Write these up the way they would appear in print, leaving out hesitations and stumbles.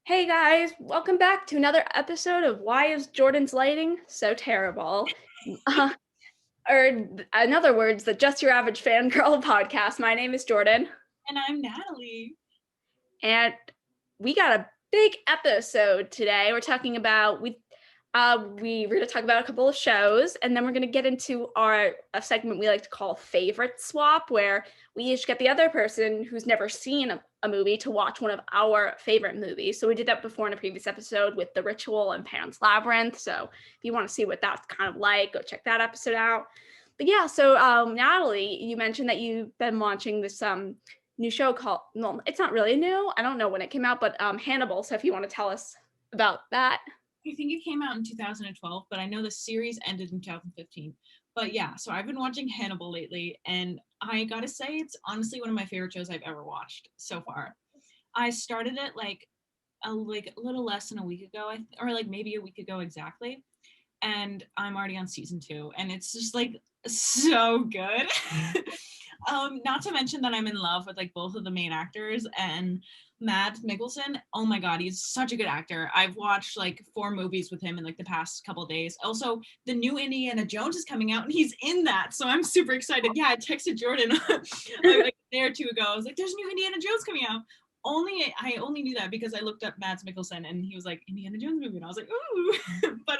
Hey guys, welcome back to another episode of Why is Jordan's Lighting So Terrible? Uh, or in other words, the Just Your Average Fangirl podcast. My name is Jordan, And I'm Natalie. and we got a big episode today. We're going to talk about a couple of shows, and then we're going to get into a segment we like to call Favorite Swap, where we each get the other person who's never seen a movie to watch one of our favorite movies. So we did that before in a previous episode with The Ritual and Pan's Labyrinth. So if you want to see what that's kind of like, go check that episode out. But yeah, so Natalie, you mentioned that you've been watching this new show called, no, it's not really new. I don't know when it came out, but Hannibal. So if you want to tell us about that. I think it came out in 2012, but I know the series ended in 2015. But yeah, so I've been watching Hannibal lately, and I gotta say, it's honestly one of my favorite shows I've ever watched so far. I started it like a little less than a week ago, or like maybe a week ago exactly, and I'm already on season 2, and it's just like so good. Not to mention that I'm in love with like both of the main actors, and Matt Mikkelsen. Oh my god, he's such a good actor. I've watched like 4 movies with him in like the past couple of days. Also, the new Indiana Jones is coming out and he's in that. So I'm super excited. Yeah, I texted Jordan like a day or two ago. I was like, there's a new Indiana Jones coming out. I only knew that because I looked up Mads Mikkelsen and he was like Indiana Jones movie, and I was like, ooh. But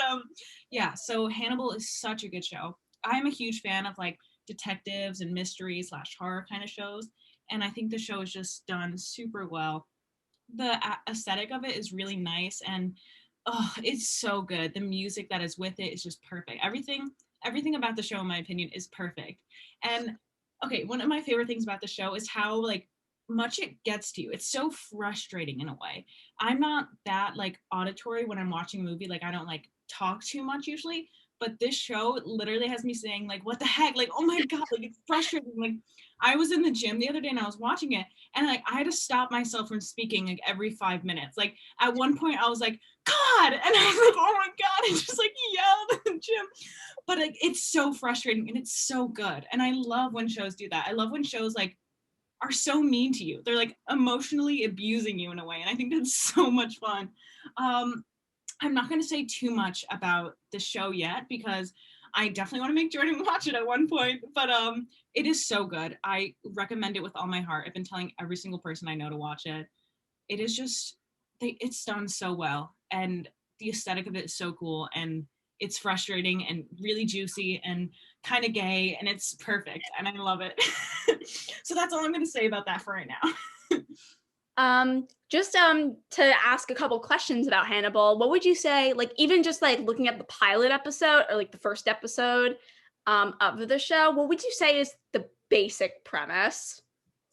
yeah, so Hannibal is such a good show. I'm a huge fan of like detectives and mystery slash horror kind of shows, and I think the show is just done super well. The aesthetic of it is really nice, and oh, it's so good. The music that is with it is just perfect. Everything about the show, in my opinion, is perfect. And okay, one of my favorite things about the show is how like much it gets to you. It's so frustrating in a way. I'm not that like auditory when I'm watching a movie. Like I don't like talk too much usually, but this show literally has me saying like, what the heck? Like, oh my god, like it's frustrating. Like I was in the gym the other day and I was watching it, and like I had to stop myself from speaking like every 5 minutes. Like at one point I was like, God, and I was like, oh my god, and just like yelled in the gym. But like it's so frustrating and it's so good. And I love when shows do that. I love when shows like are so mean to you. They're like emotionally abusing you in a way. And I think that's so much fun. Um, I'm not going to say too much about the show yet because I definitely want to make Jordan watch it at one point, but it is so good. I recommend it with all my heart. I've been telling every single person I know to watch it. It is just it's done so well, and the aesthetic of it is so cool, and it's frustrating and really juicy and kind of gay, and it's perfect, and I love it. So that's all I'm going to say about that for right now. Just to ask a couple questions about Hannibal, what would you say, like even just like looking at the pilot episode or like the first episode of the show, what would you say is the basic premise?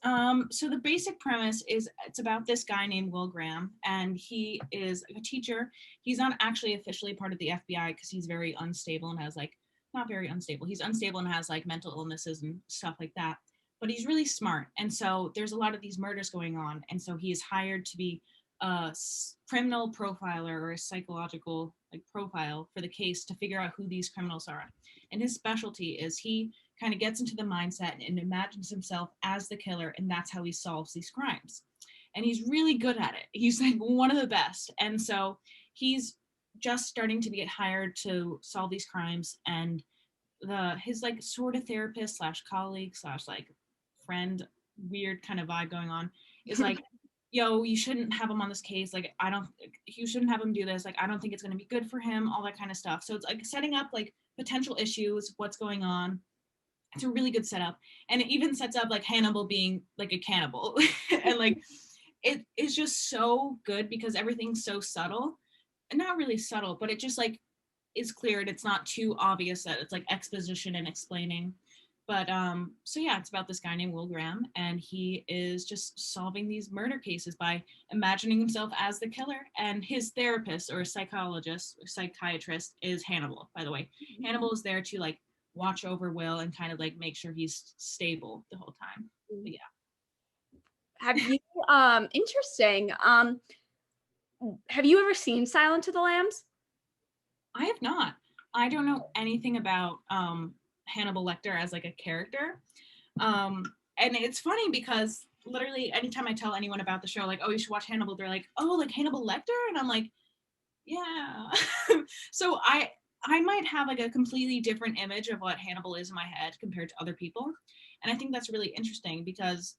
So the basic premise is it's about this guy named Will Graham, and he is a teacher. He's not actually officially part of the FBI because he's very unstable and has like not very unstable. He's unstable and has like mental illnesses and stuff like that. But he's really smart, and so there's a lot of these murders going on, and so he is hired to be a criminal profiler or a psychological like profile for the case to figure out who these criminals are. And his specialty is he kind of gets into the mindset and imagines himself as the killer, and that's how he solves these crimes. And he's really good at it. He's like one of the best. And so he's just starting to get hired to solve these crimes, and his like sort of therapist slash colleague slash like friend, weird kind of vibe going on, is like, yo, you shouldn't have him on this case. Like, I don't, you shouldn't have him do this. Like, I don't think it's going to be good for him, all that kind of stuff. So it's like setting up like potential issues, what's going on. It's a really good setup. And it even sets up like Hannibal being like a cannibal. And like, it is just so good because everything's so subtle. And not really subtle, but it just like is clear and it's not too obvious that it's like exposition and explaining. But so yeah, it's about this guy named Will Graham, and he is just solving these murder cases by imagining himself as the killer. And his therapist or psychologist or psychiatrist is Hannibal, by the way. Hannibal is there to like watch over Will and kind of like make sure he's stable the whole time. But yeah. Have you interesting. Have you ever seen Silence of the Lambs? I have not. I don't know anything about Hannibal Lecter as like a character. And it's funny because literally anytime I tell anyone about the show, like, oh, you should watch Hannibal, they're like, oh, like Hannibal Lecter? And I'm like, yeah. So I might have like a completely different image of what Hannibal is in my head compared to other people. And I think that's really interesting because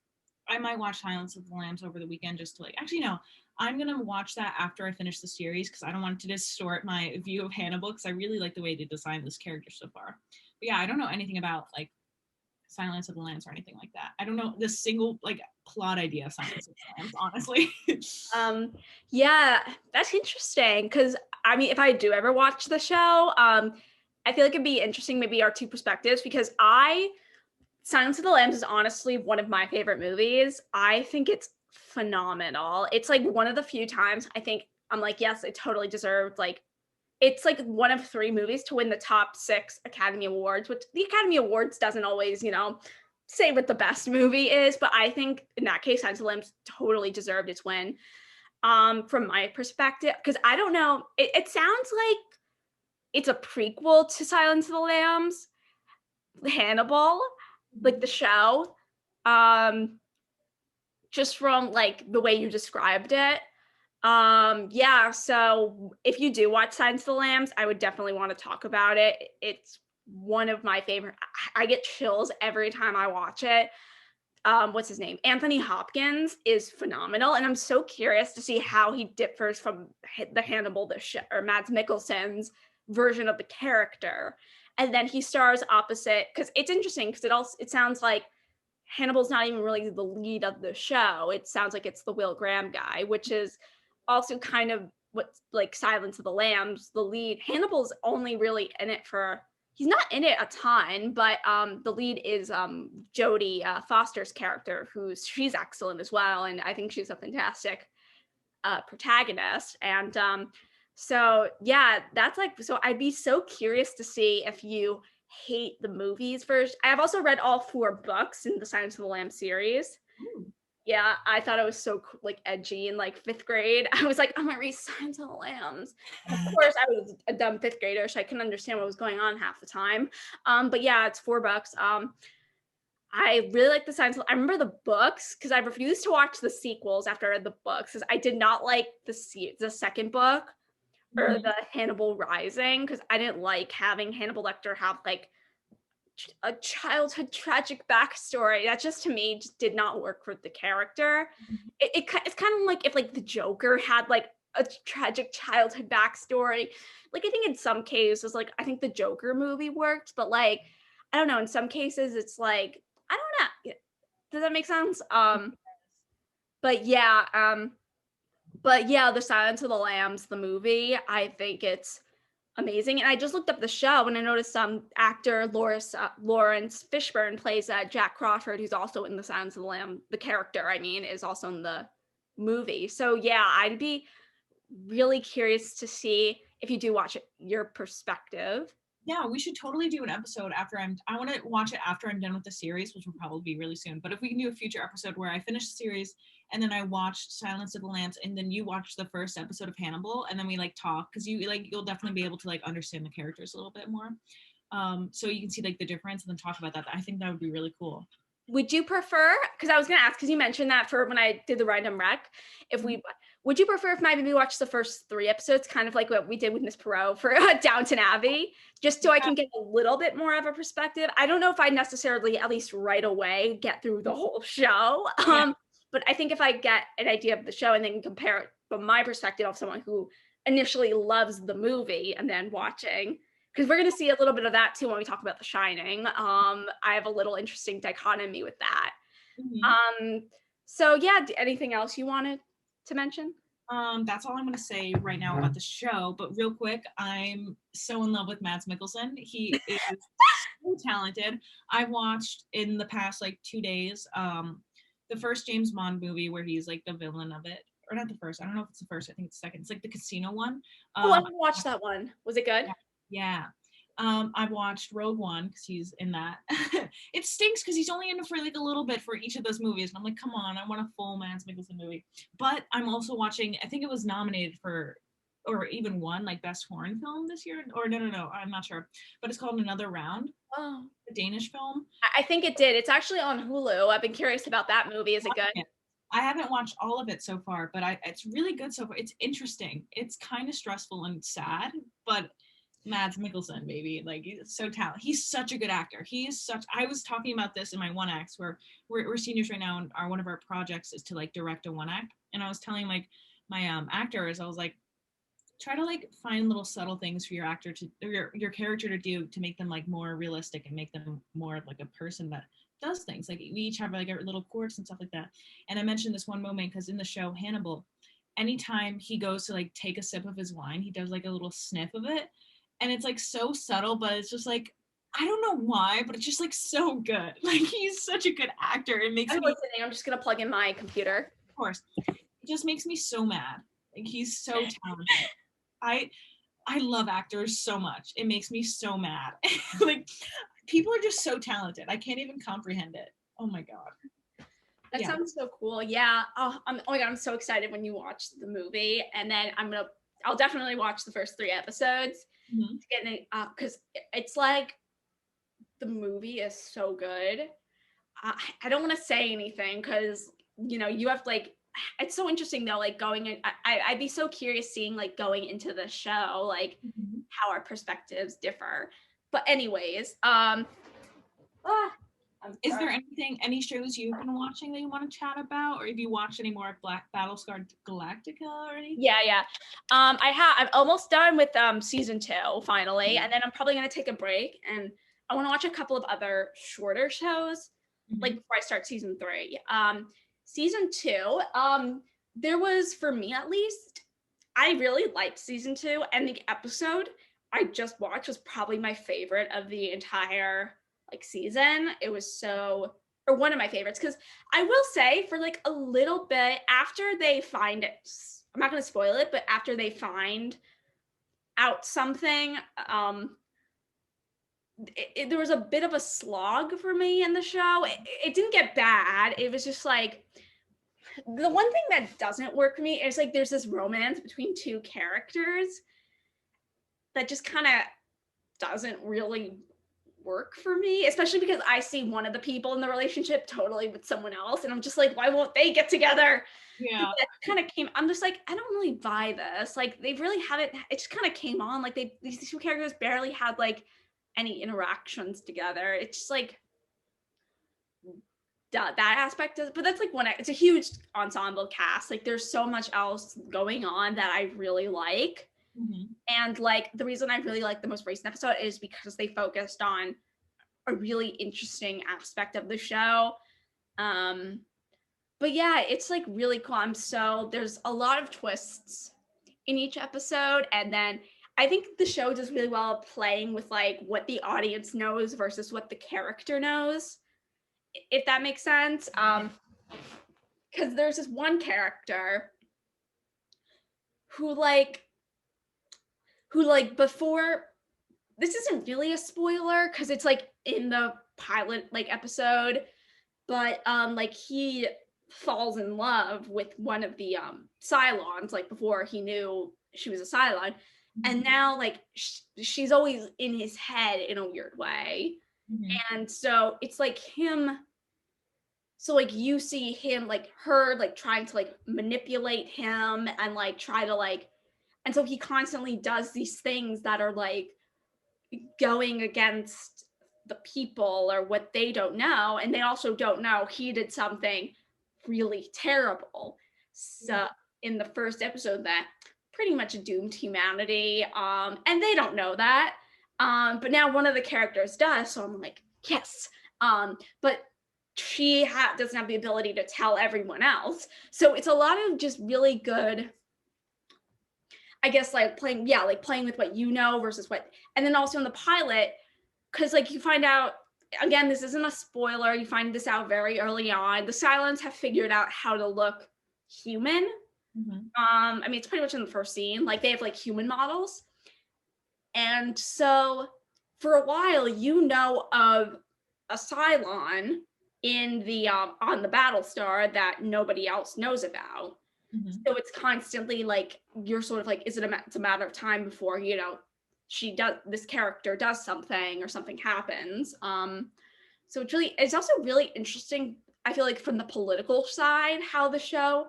I might watch Silence of the Lambs over the weekend just to like, actually, no, I'm going to watch that after I finish the series because I don't want to distort my view of Hannibal because I really like the way they designed this character so far. But yeah, I don't know anything about like Silence of the Lambs or anything like that. I don't know the single like plot idea of Silence of the Lambs, honestly. Yeah, that's interesting because I mean, if I do ever watch the show, I feel like it'd be interesting, maybe our two perspectives, because Silence of the Lambs is honestly one of my favorite movies. I think it's phenomenal. It's like one of the few times I think I'm like, yes, it totally deserved, like, it's like one of three movies to win the top 6 Academy Awards, which the Academy Awards doesn't always, say what the best movie is, but I think in that case, Silence of the Lambs totally deserved its win. From my perspective, because I don't know, it sounds like it's a prequel to Silence of the Lambs, Hannibal, like the show. Um, just from like the way you described it. Yeah, so if you do watch Silence of the Lambs, I would definitely want to talk about it. It's one of my favorite. I get chills every time I watch it. What's his name? Anthony Hopkins is phenomenal, and I'm so curious to see how he differs from the Hannibal, or Mads Mikkelsen's version of the character. And then he stars opposite, because it's interesting because it sounds like Hannibal's not even really the lead of the show. It sounds like it's the Will Graham guy, which is also kind of what's like Silence of the Lambs, the lead. Hannibal's only really in it for, he's not in it a ton, but the lead is Jodie Foster's character, she's excellent as well, and I think she's a fantastic protagonist. And so yeah, that's like, so I'd be so curious to see if you hate the movies first. I've also read all 4 books in the Silence of the Lambs series. Ooh. Yeah, I thought it was so like edgy in like 5th grade. I was like, I'm gonna read Silence of the Lambs. Of course, I was a dumb 5th grader, so I couldn't understand what was going on half the time. But yeah, it's 4 books. I really like the Silence. I remember the books because I refused to watch the sequels after I read the books because I did not like the second book or the Hannibal Rising, because I didn't like having Hannibal Lecter have like a childhood tragic backstory. That just to me just did not work for the character. It's kind of like if like the Joker had like a tragic childhood backstory. Like I think in some cases, like I think the Joker movie worked, but like I don't know, in some cases it's like I don't know. Does that make sense? But yeah, the Silence of the Lambs, the movie, I think it's amazing. And I just looked up the show and I noticed some actor Lawrence Fishburne plays Jack Crawford, who's also in the Silence of the Lamb. The character, I mean, is also in the movie. So yeah, I'd be really curious to see if you do watch it, your perspective. Yeah, we should totally do an episode after I want to watch it after I'm done with the series, which will probably be really soon. But if we can do a future episode where I finish the series and then I watch Silence of the Lambs and then you watch the first episode of Hannibal and then we like talk, because you'll definitely be able to like understand the characters a little bit more. So you can see like the difference and then talk about that. I think that would be really cool. Would you prefer, because I was going to ask, because you mentioned that for when I did the random rec, would you prefer if maybe we watched the first 3 episodes, kind of like what we did with Miss Perot for Downton Abbey, just so I can get a little bit more of a perspective? I don't know if I necessarily, at least right away, get through the whole show. But I think if I get an idea of the show and then compare it from my perspective of someone who initially loves the movie and then watching, because we're going to see a little bit of that too when we talk about The Shining. I have a little interesting dichotomy with that. So yeah, anything else you wanted to mention? That's all I'm going to say right now about the show. But real quick, I'm so in love with Mads Mikkelsen. He is so talented. I watched in the past like 2 days the first James Bond movie where he's like the villain of it. Or not the first. I don't know if it's the first. I think it's the second. It's like the casino one. I want to watch that one. Was it good? Yeah. I've watched Rogue One because he's in that. It stinks because he's only in it for like a little bit for each of those movies. And I'm like, come on, I want a full Mads Mikkelsen movie. But I'm also watching, I think it was nominated for or even won like best foreign film this year, or no, I'm not sure, but it's called Another Round, Oh, a Danish film. I think it did. It's actually on Hulu. I've been curious about that movie. Is it good? I haven't watched all of it so far, but it's really good so far. It's interesting. It's kind of stressful and sad, but Mads Mikkelsen, baby, like he's so talented. He's such a good actor. He is such. I was talking about this in my one acts where we're seniors right now, and one of our projects is to like direct a one act. And I was telling like my actors, I was like, try to like find little subtle things for your actor to or your character to do to make them like more realistic and make them more like a person that does things. Like we each have like our little quirks and stuff like that. And I mentioned this one moment because in the show Hannibal, anytime he goes to like take a sip of his wine, he does like a little sniff of it, and it's like so subtle, but it's just like I don't know why, but it's just like so good. Like he's such a good actor. It makes I'm me, listening. I'm just gonna plug in my computer. of course, it just makes me so mad. Like he's so talented. I I love actors so much. It makes me so mad. Like people are just so talented. I can't even comprehend it. Oh my god. That Yeah. sounds so cool. Yeah. Oh my god, I'm so excited when you watch the movie, and then I'll definitely watch the first 3 episodes Mhm. to get it up because it's like the movie is so good. I don't want to say anything because you have like it's so interesting though, like going in. I'd be so curious seeing like going into the show, like Mhm. how our perspectives differ. But anyways, I'm Is there sorry. any shows you've been watching that you want to chat about, or have you watched any more of Battlestar Galactica or anything? Yeah. I'm almost done with season 2 finally, and then I'm probably gonna take a break and I want to watch a couple of other shorter shows like Mhm. before I start season 3. Season 2, there was for me at least, I really liked season 2, and the episode I just watched was probably my favorite of the entire like season. It was so or one of my favorites because I will say for like a little bit after they find it, I'm not going to spoil it, but after they find out something, there was a bit of a slog for me in the show. It didn't get bad. It was just like the one thing that doesn't work for me is like there's this romance between 2 characters that just kind of doesn't really work for me, especially because I see one of the people in the relationship totally with someone else, and I'm just like, why won't they get together? Yeah. That kind of came. I'm just like, I don't really buy this. Like, they really haven't. It just kind of came on. Like, these 2 characters barely had like any interactions together. It's just like that aspect is, but that's like it's a huge ensemble cast. Like, there's so much else going on that I really like. Mhm. And like the reason I really like the most recent episode is because they focused on a really interesting aspect of the show. Um, but yeah, it's like really cool. There's a lot of twists in each episode, and then I think the show does really well playing with like what the audience knows versus what the character knows, if that makes sense. Because there's this one character who like before, this isn't really a spoiler because it's like in the pilot like episode, but like he falls in love with one of the Cylons like before he knew she was a Cylon, and now like she's always in his head in a weird way, Mhm. and so it's like him. So like you see him like her like trying to like manipulate him and like try to like, and so he constantly does these things that are like going against the people or what they don't know, and they also don't know he did something really terrible, so in the first episode that pretty much doomed humanity, and they don't know that, but now one of the characters does, so I'm like, yes, but she doesn't have the ability to tell everyone else, so it's a lot of just really good, I guess, like playing with what you know versus what, and then also in the pilot, because like you find out, again, this isn't a spoiler, you find this out very early on, the Cylons have figured out how to look human. Mhm. I mean, it's pretty much in the first scene, like they have like human models, and so for a while you know of a Cylon in the on the Battlestar that nobody else knows about, Mhm. So it's constantly like you're sort of like, is it it's a matter of time before, this character does something or something happens. So it's also really interesting, I feel like, from the political side, how the show,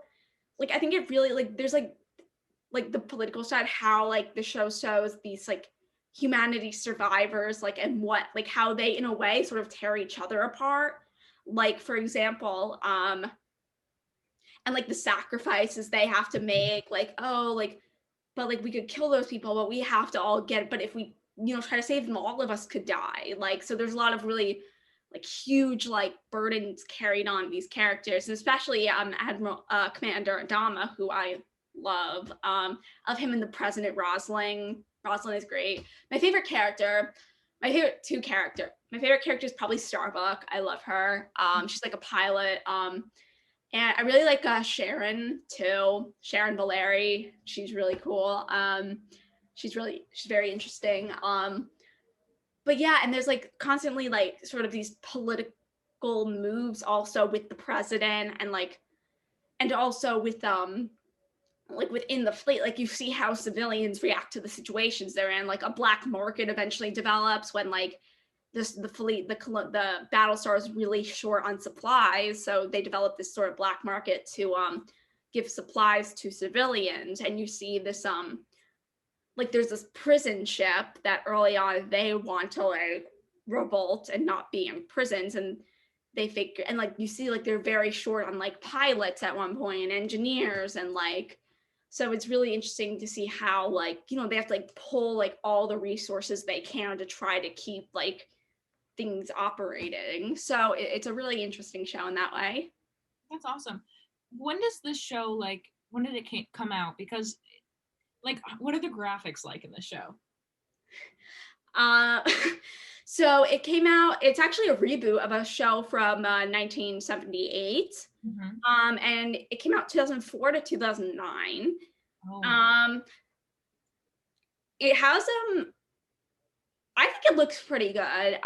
like, I think it really, like, there's like the political side, how like the show shows these like humanity survivors, like, and what, like, how they in a way sort of tear each other apart. Like, for example, and like the sacrifices they have to make, like, oh, like, but like we could kill those people, but we have to all get, but if we, try to save them, all of us could die. Like, so there's a lot of really like huge like burdens carried on these characters, and especially Admiral Commander Adama, who I love, of him and the President Rosling. Rosling is great. My favorite two character. My favorite character is probably Starbuck. I love her. She's like a pilot. And I really like Sharon too. Sharon Valeri. She's really cool. She's very interesting. But yeah, and there's like constantly like sort of these political moves also with the president, and also with like within the fleet, like you see how civilians react to the situations they're in. Like a black market eventually develops when like the fleet, the Battlestar is really short on supplies, so they develop this sort of black market to give supplies to civilians. And you see this like there's this prison ship that early on they want to like revolt and not be in prisons, and they figure, and like you see like they're very short on like pilots at one point and engineers, and like, so it's really interesting to see how like, they have to like pull like all the resources they can to try to keep like things operating. So it's a really interesting show in that way. That's awesome. When does this show like? When did it come out? Because like, what are the graphics like in the show? Uh, so it came out, it's actually a reboot of a show from 1978. Mhm. And it came out 2004 to 2009. Oh, Um, it has I think it looks pretty good.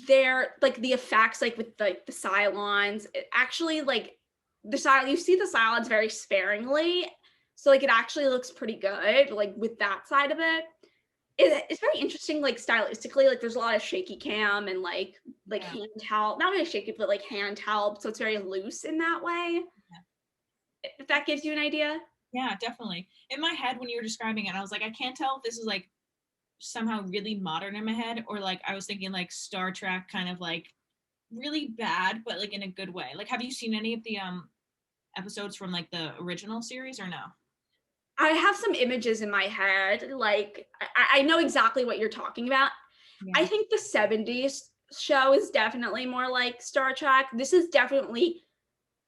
They're like the effects, like with like the Cylons, it actually like you see the Cylons very sparingly, so like it actually looks pretty good, like with that side of it. It's very interesting, like stylistically, like there's a lot of shaky cam and like yeah. handheld, not really shaky, but like handheld, so it's very loose in that way. Yeah. If that gives you an idea. Yeah, definitely. In my head, when you were describing it, I was like, I can't tell if this is like somehow really modern in my head, or like I was thinking like Star Trek, kind of like really bad, but like in a good way. Like, have you seen any of the episodes from like the original series or no? I have some images in my head, like I know exactly what you're talking about. I Yeah. think the 70s show is definitely more like Star Trek. This is definitely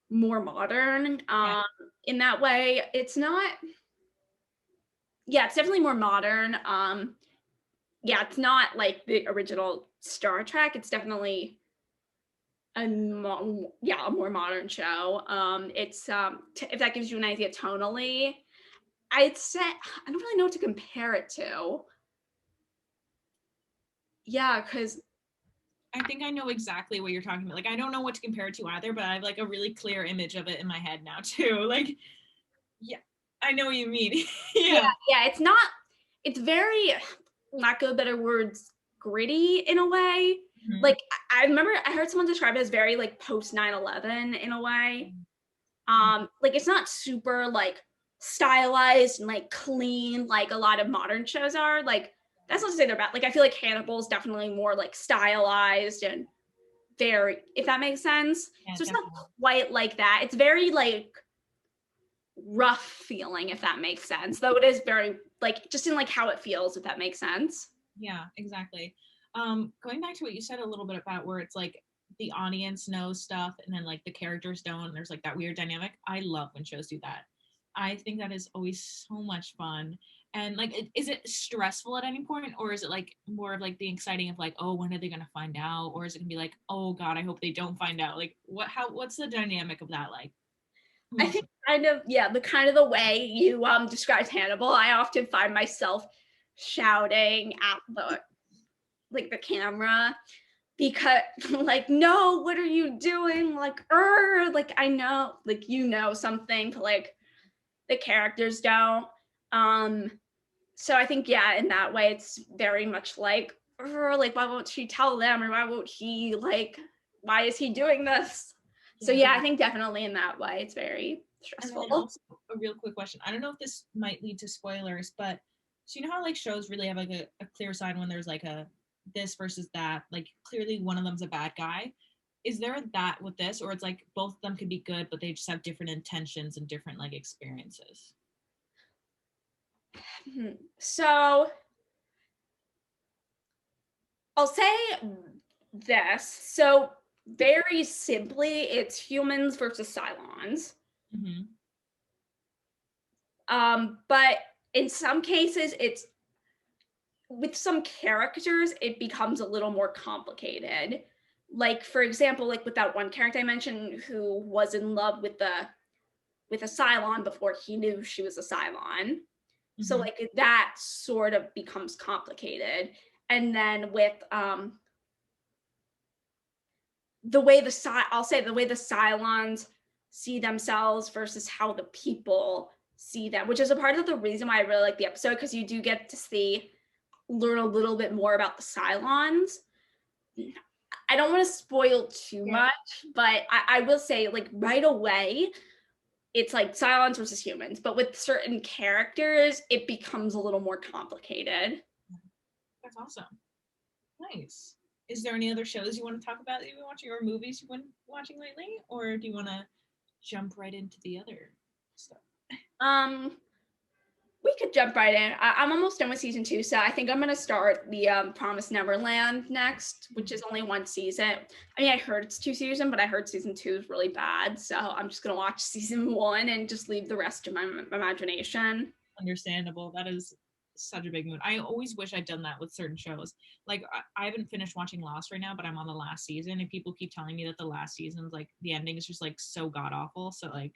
more modern, Yeah. in that way. It's not, yeah, it's definitely more modern. Yeah, it's not like the original Star Trek. It's definitely a more modern show. It's if that gives you an idea tonally, I'd say I don't really know what to compare it to. Yeah, because I think I know exactly what you're talking about. Like, I don't know what to compare it to either, but I have like a really clear image of it in my head now too. Like, yeah, I know what you mean. yeah, Yeah. yeah, it's not. It's very, lack of better words, gritty in a way. Mhm. Like I remember I heard someone describe it as very like post 9/11 in a way. Like it's not super like stylized and like clean like a lot of modern shows are. Like that's not to say they're bad. Like I feel like Hannibal is definitely more like stylized and very, if that makes sense. Yeah, So it's not definitely. quite like that. It's very like rough feeling, if that makes sense. Though it is very like just in like how it feels, if that makes sense. Yeah, exactly. Going back to what you said a little bit about where it's like the audience knows stuff and then like the characters don't, and there's like that weird dynamic. I love when shows do that. I think that is always so much fun. And like, is it stressful at any point, or is it like more of like the exciting of like, oh, when are they gonna find out, or is it gonna be like, oh God, I hope they don't find out? Like, what's the dynamic of that like? I think kind of, yeah, the kind of the way you described Hannibal, I often find myself shouting at the camera. because like, no, what are you doing? Like, like I know, like you know something, but like the characters don't. Um, so I think yeah, in that way, it's very much like, like why won't she tell them, or why won't he like, why is he doing this? So Yeah. yeah, I think definitely in that way, it's very And then stressful. also a real quick question. I don't know if this might lead to spoilers, but so you know how like shows really have like a clear sign when there's like a this versus that, like clearly one of them's a bad guy. Is there that with this, or it's like both of them could be good, but they just have different intentions and different like experiences? So I'll say this. So very simply, it's humans versus Cylons. Mm-hmm. But in some cases, it's with some characters, it becomes a little more complicated. Like for example, like with that one character I mentioned who was in love with a Cylon before he knew she was a Cylon. So Mm-hmm. like that sort of becomes complicated. And then with the way I'll say the way the Cylons see themselves versus how the people see them, which is a part of the reason why I really like the episode, because you do get to learn a little bit more about the Cylons. I don't want to spoil too much, but I will say like right away, it's like Cylons versus humans, but with certain characters, it becomes a little more complicated. That's awesome. Nice. Is there any other shows you want to talk about that you've been watching, or movies you've been watching lately, or do you want to jump right into the other stuff? Um, we could jump right in. I'm almost done with season 2, so I think I'm gonna start the Promised Neverland next, which is only one season. I mean, I heard it's 2 seasons, but I heard season 2 is really bad, so I'm just gonna watch season 1 and just leave the rest to my imagination. Understandable. That is such a big mood. I always wish I'd done that with certain shows. Like I haven't finished watching Lost right now, but I'm on the last season, and people keep telling me that the last season's like the ending is just like so god awful. So like,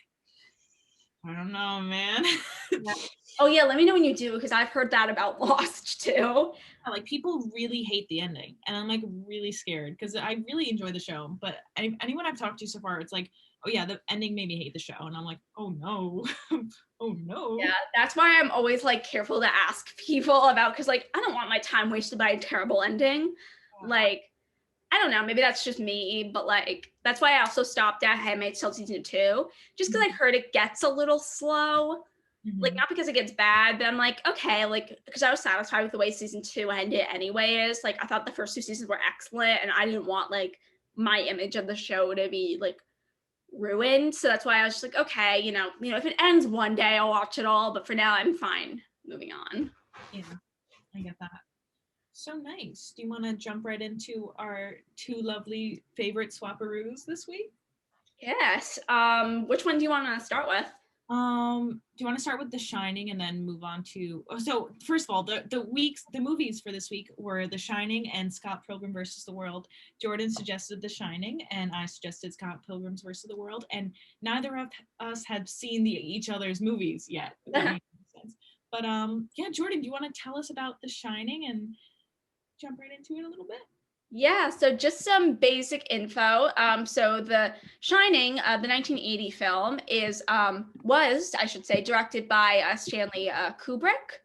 I don't know, man. Yeah. Oh yeah, let me know when you do, because I've heard that about Lost too. Like people really hate the ending, and I'm like really scared because I really enjoy the show. But anyone I've talked to so far, it's like, oh yeah, the ending made me hate the show, and I'm like, oh no, oh no. Yeah, that's why I'm always like careful to ask people about, because like I don't want my time wasted by a terrible ending. Like I don't know, maybe that's just me, but like that's why I also stopped at Handmaid's Tale season 2, just because I heard it gets a little slow. Like not because it gets bad, but I'm like, okay, like because I was satisfied with the way season 2 ended anyways. Like I thought the first 2 seasons were excellent, and I didn't want like my image of the show to be like ruined. So that's why I was just like, okay, if it ends one day, I'll watch it all. But for now, I'm fine. Moving on. Yeah, I get that. So nice. Do you want to jump right into our 2 lovely favorite swapperoos this week? Yes. Which one do you want to start with? Do you want to start with The Shining and then move on to? So first of all, the movies for this week were The Shining and Scott Pilgrim versus the World. Jordan suggested The Shining, and I suggested Scott Pilgrim's versus the World, and neither of us had seen each other's movies yet. If that makes sense. But yeah, Jordan, do you want to tell us about The Shining and jump right into it a little bit? Yeah, so just some basic info. So The Shining, the 1980 film, was, I should say, directed by Stanley Kubrick.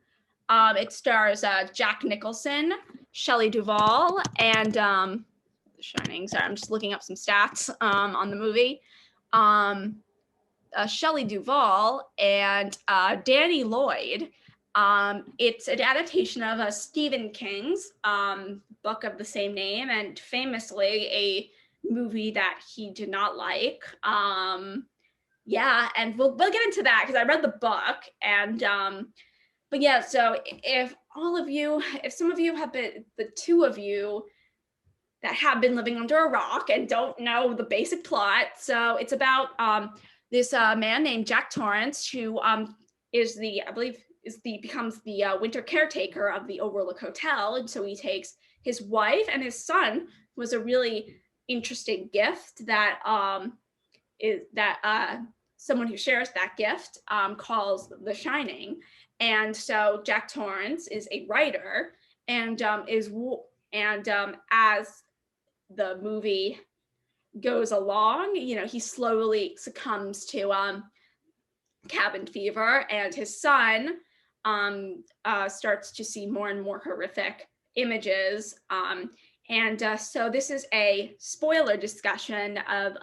It stars Jack Nicholson, Shelley Duvall, and The Shining. Sorry, I'm just looking up some stats on the movie. Shelley Duvall and Danny Lloyd. It's an adaptation of Stephen King's book of the same name, and famously a movie that he did not like. Yeah, and we'll get into that because I read the book, and but yeah. So if some of you have been, the 2 of you that have been living under a rock and don't know the basic plot, so it's about this man named Jack Torrance, who is I believe becomes the winter caretaker of the Overlook Hotel, and so he takes his wife and his son, who was a really interesting gift that is that someone who shares that gift calls The Shining, and so Jack Torrance is a writer and as the movie goes along, you know, he slowly succumbs to cabin fever, and his son starts to see more and more horrific images. So this is a spoiler discussion of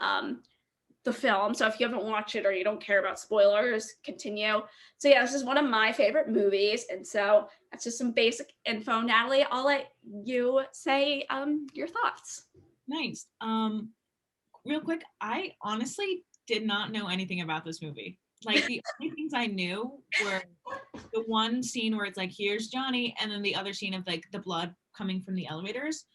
the film. So if you haven't watched it or you don't care about spoilers, continue. So yeah, this is one of my favorite movies. And so that's just some basic info. Natalie, I'll let you say your thoughts. Nice. Real quick, I honestly did not know anything about this movie. Like the only things I knew were the one scene where it's like, here's Johnny, and then the other scene of like the blood coming from the elevators,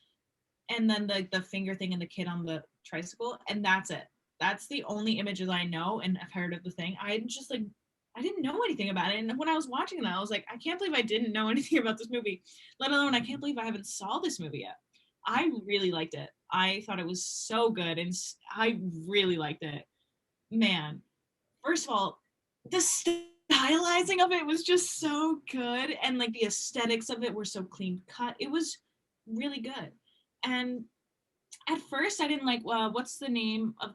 and then the finger thing and the kid on the tricycle, and that's it. That's the only images I know and I've heard of the thing. I didn't know anything about it. And when I was watching that, I was like, I can't believe I didn't know anything about this movie, let alone I can't believe I haven't saw this movie yet. I really liked it. I thought it was so good, and I really liked it. Man, first of all, the stylizing of it was just so good, and like the aesthetics of it were so clean cut. It was really good. And at first I didn't like, well, what's the name of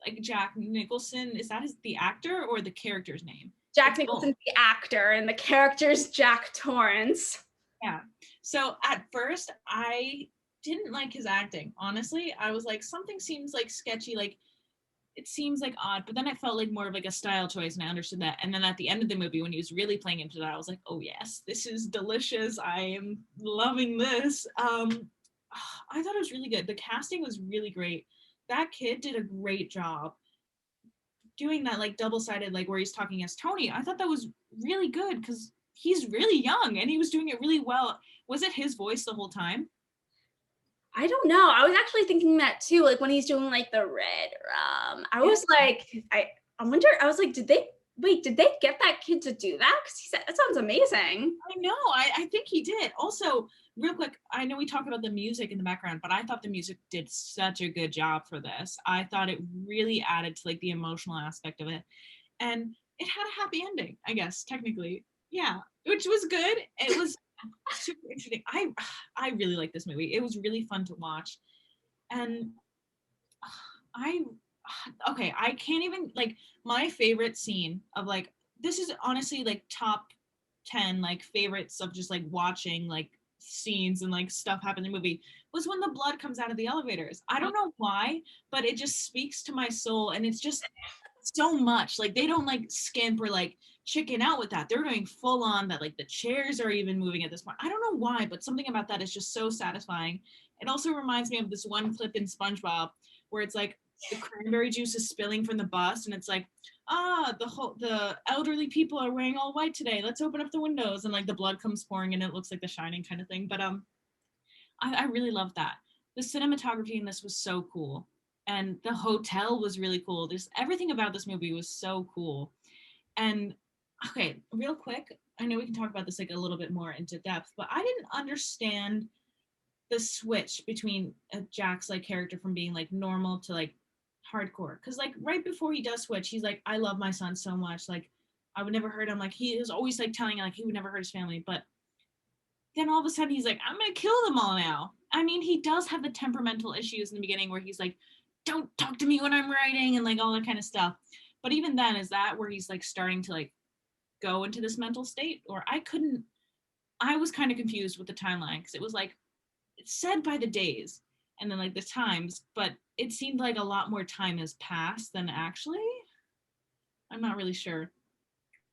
like Jack Nicholson? Is that the actor or the character's name? Jack Nicholson's the actor and the character's Jack Torrance. Yeah. So at first I didn't like his acting. Honestly, I was like, something seems like sketchy, like it seems like odd, but then it felt like more of like a style choice, and I understood that. And then at the end of the movie, when he was really playing into that, I was like, oh yes, this is delicious. I am loving this. I thought it was really good. The casting was really great. That kid did a great job doing that like double-sided, like where he's talking as Tony. I thought that was really good because he's really young and he was doing it really well. Was it his voice the whole time? I don't know. I was actually thinking that too. Like when he's doing like the red I was like, I wonder, I was like, did they get that kid to do that? Because he said, that sounds amazing. I know. I think he did. Also, real quick, I know we talked about the music in the background, but I thought the music did such a good job for this. I thought it really added to like the emotional aspect of it. And it had a happy ending, I guess, technically. Yeah, which was good. It was super interesting. I really like this movie. It was really fun to watch. And I okay, I can't even like my favorite scene of like this is honestly like top 10 like favorites of just like watching like scenes and like stuff happen in the movie was when the blood comes out of the elevators. I don't know why, but it just speaks to my soul, and it's just so much. Like they don't like skimp or like chicken out with that. They're doing full on that, like the chairs are even moving at this point. I don't know why, but something about that is just so satisfying. It also reminds me of this one clip in SpongeBob where it's like the cranberry juice is spilling from the bus, and it's like, the elderly people are wearing all white today. Let's open up the windows, and like the blood comes pouring, and it looks like The Shining kind of thing. But I really loved that. The cinematography in this was so cool, and the hotel was really cool. Just everything about this movie was so cool. And okay, real quick, I know we can talk about this like a little bit more into depth, but I didn't understand the switch between Jack's like character from being like normal to like hardcore, because like right before he does switch, he's like, I love my son so much, like I would never hurt him, like he is always like telling like he would never hurt his family, but then all of a sudden he's like, I'm gonna kill them all now. I mean, he does have the temperamental issues in the beginning where he's like, don't talk to me when I'm writing and like all that kind of stuff, but even then, is that where he's like starting to like go into this mental state? Or I was kind of confused with the timeline, because it was like it's said by the days and then like the times, but it seemed like a lot more time has passed than actually. I'm not really sure.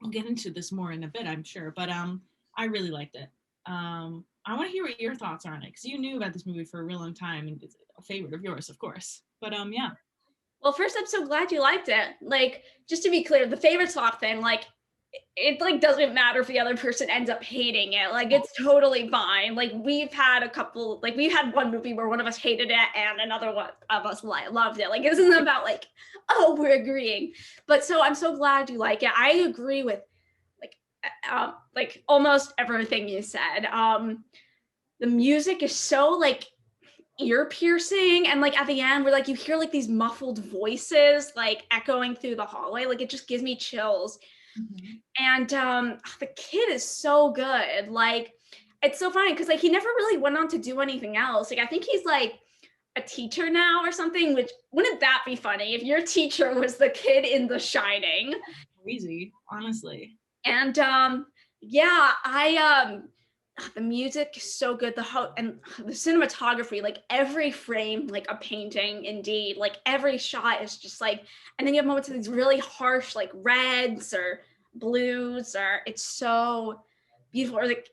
We'll get into this more in a bit, I'm sure, but I really liked it. I want to hear what your thoughts are on it, because you knew about this movie for a real long time and it's a favorite of yours, of course. But yeah. Well, first, I'm so glad you liked it. Like, just to be clear, the favorite swap thing, like, it like doesn't matter if the other person ends up hating it. Like it's totally fine. Like we've had one movie where one of us hated it and another one of us loved it. Like it isn't about like, oh, we're agreeing. But so I'm so glad you like it. I agree with like almost everything you said. The music is so like ear piercing, and like at the end where like you hear like these muffled voices like echoing through the hallway. Like it just gives me chills. Mm-hmm. And the kid is so good. Like it's so funny because like he never really went on to do anything else. Like I think he's like a teacher now or something, which wouldn't that be funny if your teacher was the kid in The Shining? Crazy, honestly. And yeah, I the music is so good, and the cinematography, like every frame like a painting indeed, like every shot is just like, and then you have moments of these really harsh like reds or blues, or it's so beautiful. Or like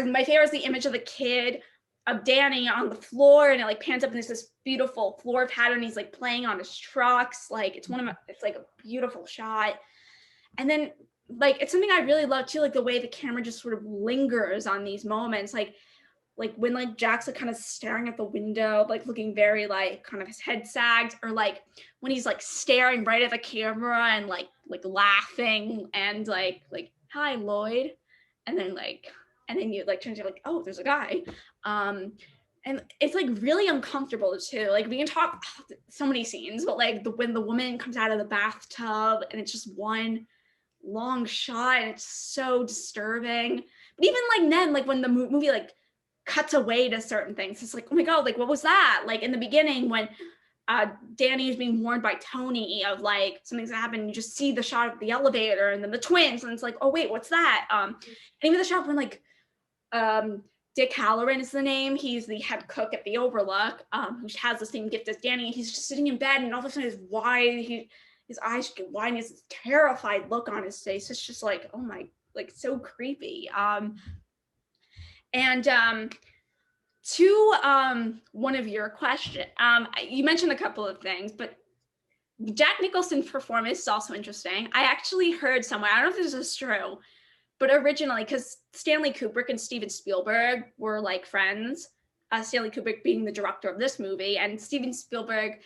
my favorite is the image of the kid of Danny on the floor, and it like pans up and there's this beautiful floor pattern. He's like playing on his trucks. Like it's like a beautiful shot. And then like it's something I really love too, like the way the camera just sort of lingers on these moments, like when like Jack's like kind of staring at the window, like looking very like kind of his head sagged, or like when he's like staring right at the camera and like laughing and like hi Lloyd, and then you like turn to like, oh, there's a guy. And it's like really uncomfortable too. Like we can talk so many scenes, but like when the woman comes out of the bathtub and it's just one long shot and it's so disturbing. But even like then, like when the movie like cuts away to certain things, it's like, oh my god, like what was that? Like in the beginning when Danny is being warned by Tony of like something's happened, you just see the shot of the elevator and then the twins, and it's like, oh wait, what's that? And even the shot when like Dick Halloran is the name. He's the head cook at the Overlook, who has the same gift as Danny. He's just sitting in bed, and all of a sudden his eyes get wide, and he has this terrified look on his face. It's just like, oh my, like so creepy. And to one of your questions, you mentioned a couple of things, but Jack Nicholson's performance is also interesting. I actually heard somewhere, I don't know if this is true, but originally, because Stanley Kubrick and Steven Spielberg were like friends, Stanley Kubrick being the director of this movie, and Steven Spielberg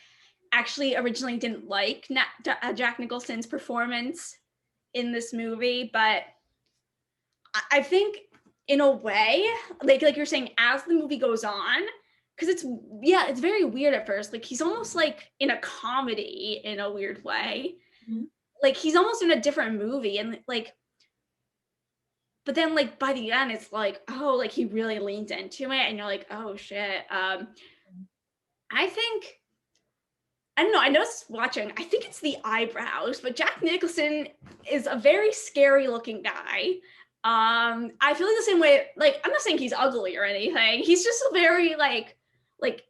actually originally didn't like Jack Nicholson's performance in this movie, but I think in a way, like you're saying, as the movie goes on, because it's very weird at first. Like he's almost like in a comedy in a weird way. Mm-hmm. Like he's almost in a different movie, and like, but then like by the end, it's like, oh, like he really leans into it, and you're like, oh shit. I think, I don't know, I noticed watching, I think it's the eyebrows, but Jack Nicholson is a very scary looking guy. I feel like the same way, like, I'm not saying he's ugly or anything. He's just a very like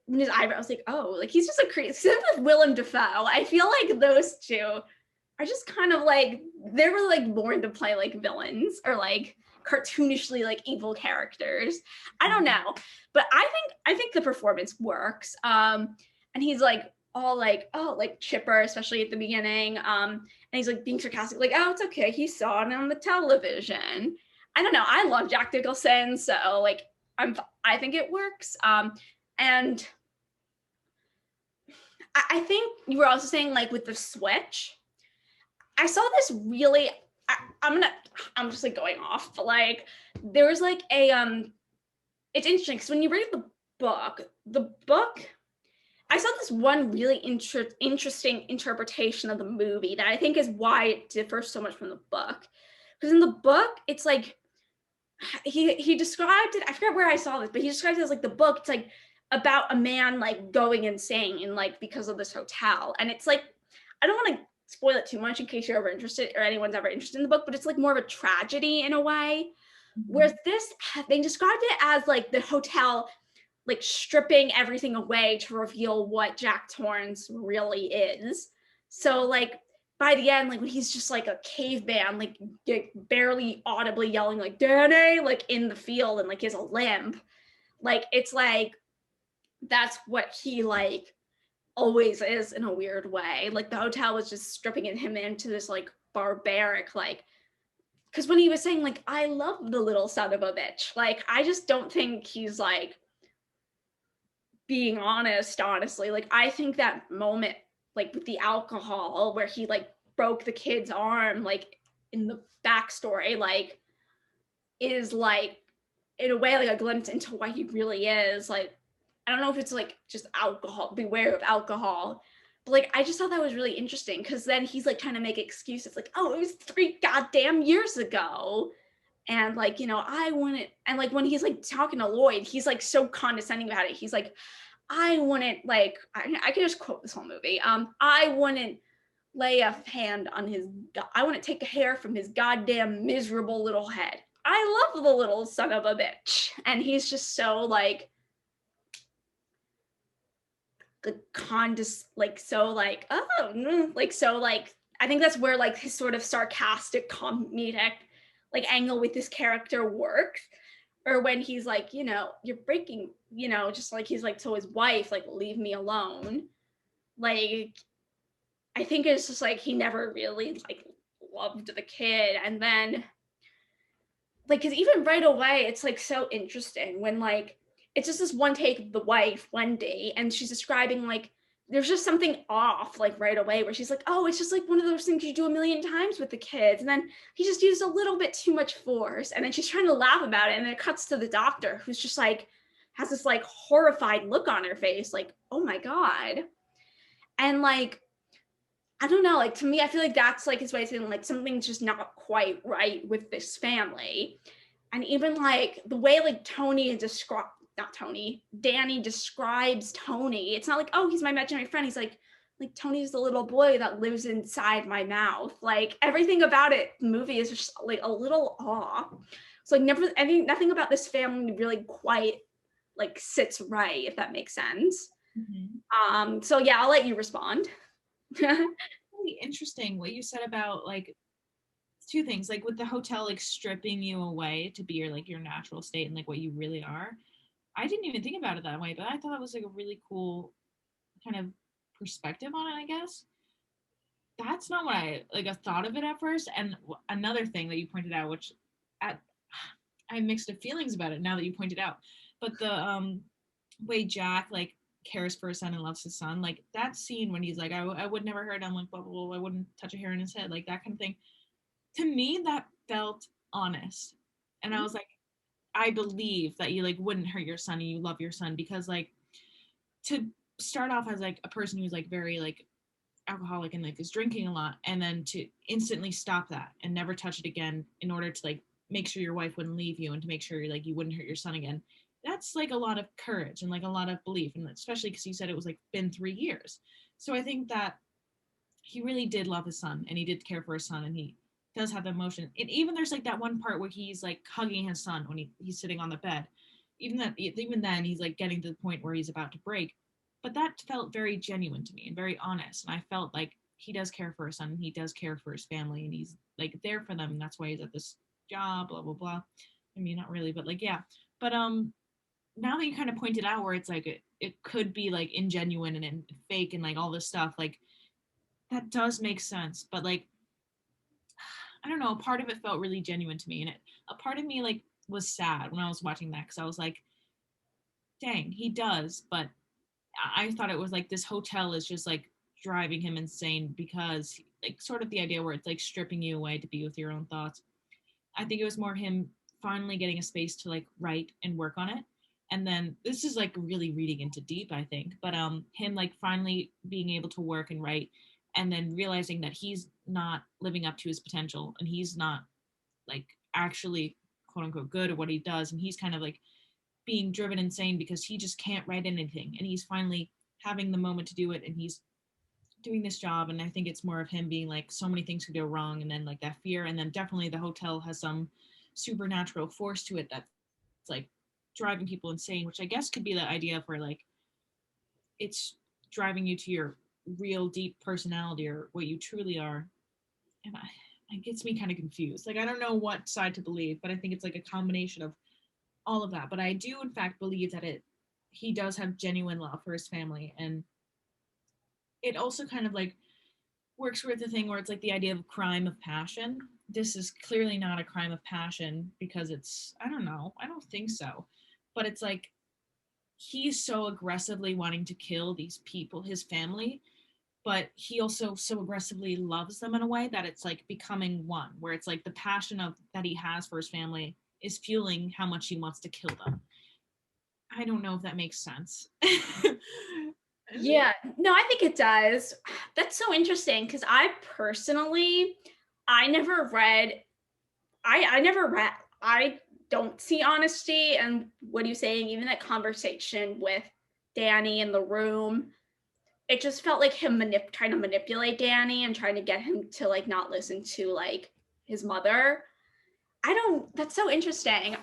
when his eyebrows, like, oh, like he's just a crazy, same with Willem Dafoe. I feel like those two are just kind of like, they were like born to play like villains or like cartoonishly like evil characters. I don't know, but I think the performance works. And he's like all like, oh, like chipper, especially at the beginning. And he's like being sarcastic, like, oh, it's okay, he saw it on the television. I don't know, I love Jack Nicholson, so like I think it works. And I think you were also saying like with the switch, I saw this really, I'm just like going off, but like there was like a it's interesting because when you read the book, I saw this one really interesting interpretation of the movie that I think is why it differs so much from the book. Because in the book, it's like he described it, I forget where I saw this, but he described it as like the book, it's like about a man like going insane and like because of this hotel. And it's like, I don't want to spoil it too much in case you're ever interested or anyone's ever interested in the book, but it's like more of a tragedy in a way. Mm-hmm. Whereas this, they described it as like the hotel like stripping everything away to reveal what Jack Torrance really is. So like by the end, like when he's just like a caveman, like barely audibly yelling like Danny, like in the field, and like he has a limp, like it's like that's what he like always is in a weird way. Like the hotel was just stripping him into this like barbaric, like, because when he was saying like I love the little son of a bitch, like I just don't think he's like being honestly. Like I think that moment like with the alcohol where he like broke the kid's arm, like in the backstory, like is like in a way like a glimpse into what he really is. Like I don't know if it's like just alcohol, beware of alcohol, but like I just thought that was really interesting because then he's like trying to make excuses like, oh, it was 3 goddamn years ago, and like, you know, I want it. And like when he's like talking to Lloyd, he's like so condescending about it. He's like, I wouldn't like, I can just quote this whole movie. I wouldn't lay a hand on his, I wouldn't take a hair from his goddamn miserable little head. I love the little son of a bitch. And he's just so like, the like, so like, oh, like, so like, I think that's where like his sort of sarcastic comedic like angle with this character works. Or when he's like, you're breaking, just like he's like to his wife, like, leave me alone. Like, I think it's just like he never really like loved the kid. And then like, because even right away, it's like so interesting when like it's just this one take of the wife one day, and she's describing like there's just something off like right away where she's like, oh, it's just like one of those things you do a million times with the kids, and then he just used a little bit too much force, and then she's trying to laugh about it, and then it cuts to the doctor who's just like has this like horrified look on her face, like, oh my god. And like, I don't know, like to me, I feel like that's like his way of saying like something's just not quite right with this family. And even like the way like not Tony, Danny describes Tony, it's not like, oh, he's my imaginary friend. He's like Tony's the little boy that lives inside my mouth. Like everything about it, the movie is just like a little off. So like never, I think nothing about this family really quite like sits right, if that makes sense. So yeah, I'll let you respond. Really interesting what you said about like two things, like with the hotel like stripping you away to be your natural state and like what you really are. I didn't even think about it that way, but I thought it was like a really cool kind of perspective on it, I guess. That's not what I thought of it at first. And another thing that you pointed out, which at I have mixed feelings about it now that you pointed out, but the way Jack like cares for his son and loves his son, like that scene when he's like, I would never hurt him, like blah, blah, blah, I wouldn't touch a hair in his head, like that kind of thing. To me, that felt honest. And I was like, I believe that you like wouldn't hurt your son and you love your son, because like to start off as like a person who's like very like alcoholic and like is drinking a lot, and then to instantly stop that and never touch it again in order to like make sure your wife wouldn't leave you and to make sure like you wouldn't hurt your son again, that's like a lot of courage and like a lot of belief, and especially because he said it was like been 3 years. So I think that he really did love his son and he did care for his son, and he does have the emotion. And even there's like that one part where he's like hugging his son when he's sitting on the bed. Even then he's like getting to the point where he's about to break. But that felt very genuine to me and very honest. And I felt like he does care for his son and he does care for his family and he's like there for them. And that's why he's at this job, blah, blah, blah. I mean, not really, but like, yeah. But now that you kind of pointed out where it's like it could be like ingenuine and fake and like all this stuff, like that does make sense. But like, I don't know, a part of it felt really genuine to me, and a part of me like was sad when I was watching that, because I was like, dang, he does. But I thought it was like this hotel is just like driving him insane, because like sort of the idea where it's like stripping you away to be with your own thoughts. I think it was more him finally getting a space to like write and work on it. And then this is like really reading into deep, I think, but him like finally being able to work and write, and then realizing that he's not living up to his potential and he's not like actually quote unquote good at what he does, and he's kind of like being driven insane because he just can't write anything, and he's finally having the moment to do it, and he's doing this job. And I think it's more of him being like, so many things could go wrong, and then like that fear, and then definitely the hotel has some supernatural force to it that's like driving people insane, which I guess could be the idea for like it's driving you to your real deep personality or what you truly are. And it gets me kind of confused. Like I don't know what side to believe, but I think it's like a combination of all of that. But I do in fact believe that he does have genuine love for his family, and it also kind of like works with the thing where it's like the idea of crime of passion. This is clearly not a crime of passion because it's, I don't know, I don't think so. But it's like he's so aggressively wanting to kill these people, his family, but he also so aggressively loves them in a way that it's like becoming one, where it's like the passion of that he has for his family is fueling how much he wants to kill them. I don't know if that makes sense. Yeah, no, I think it does. That's so interesting because I never read, I never read, I don't see honesty and what are you saying, even that conversation with Danny in the room, it just felt like him trying to manipulate Danny and trying to get him to like not listen to like his mother. That's so interesting.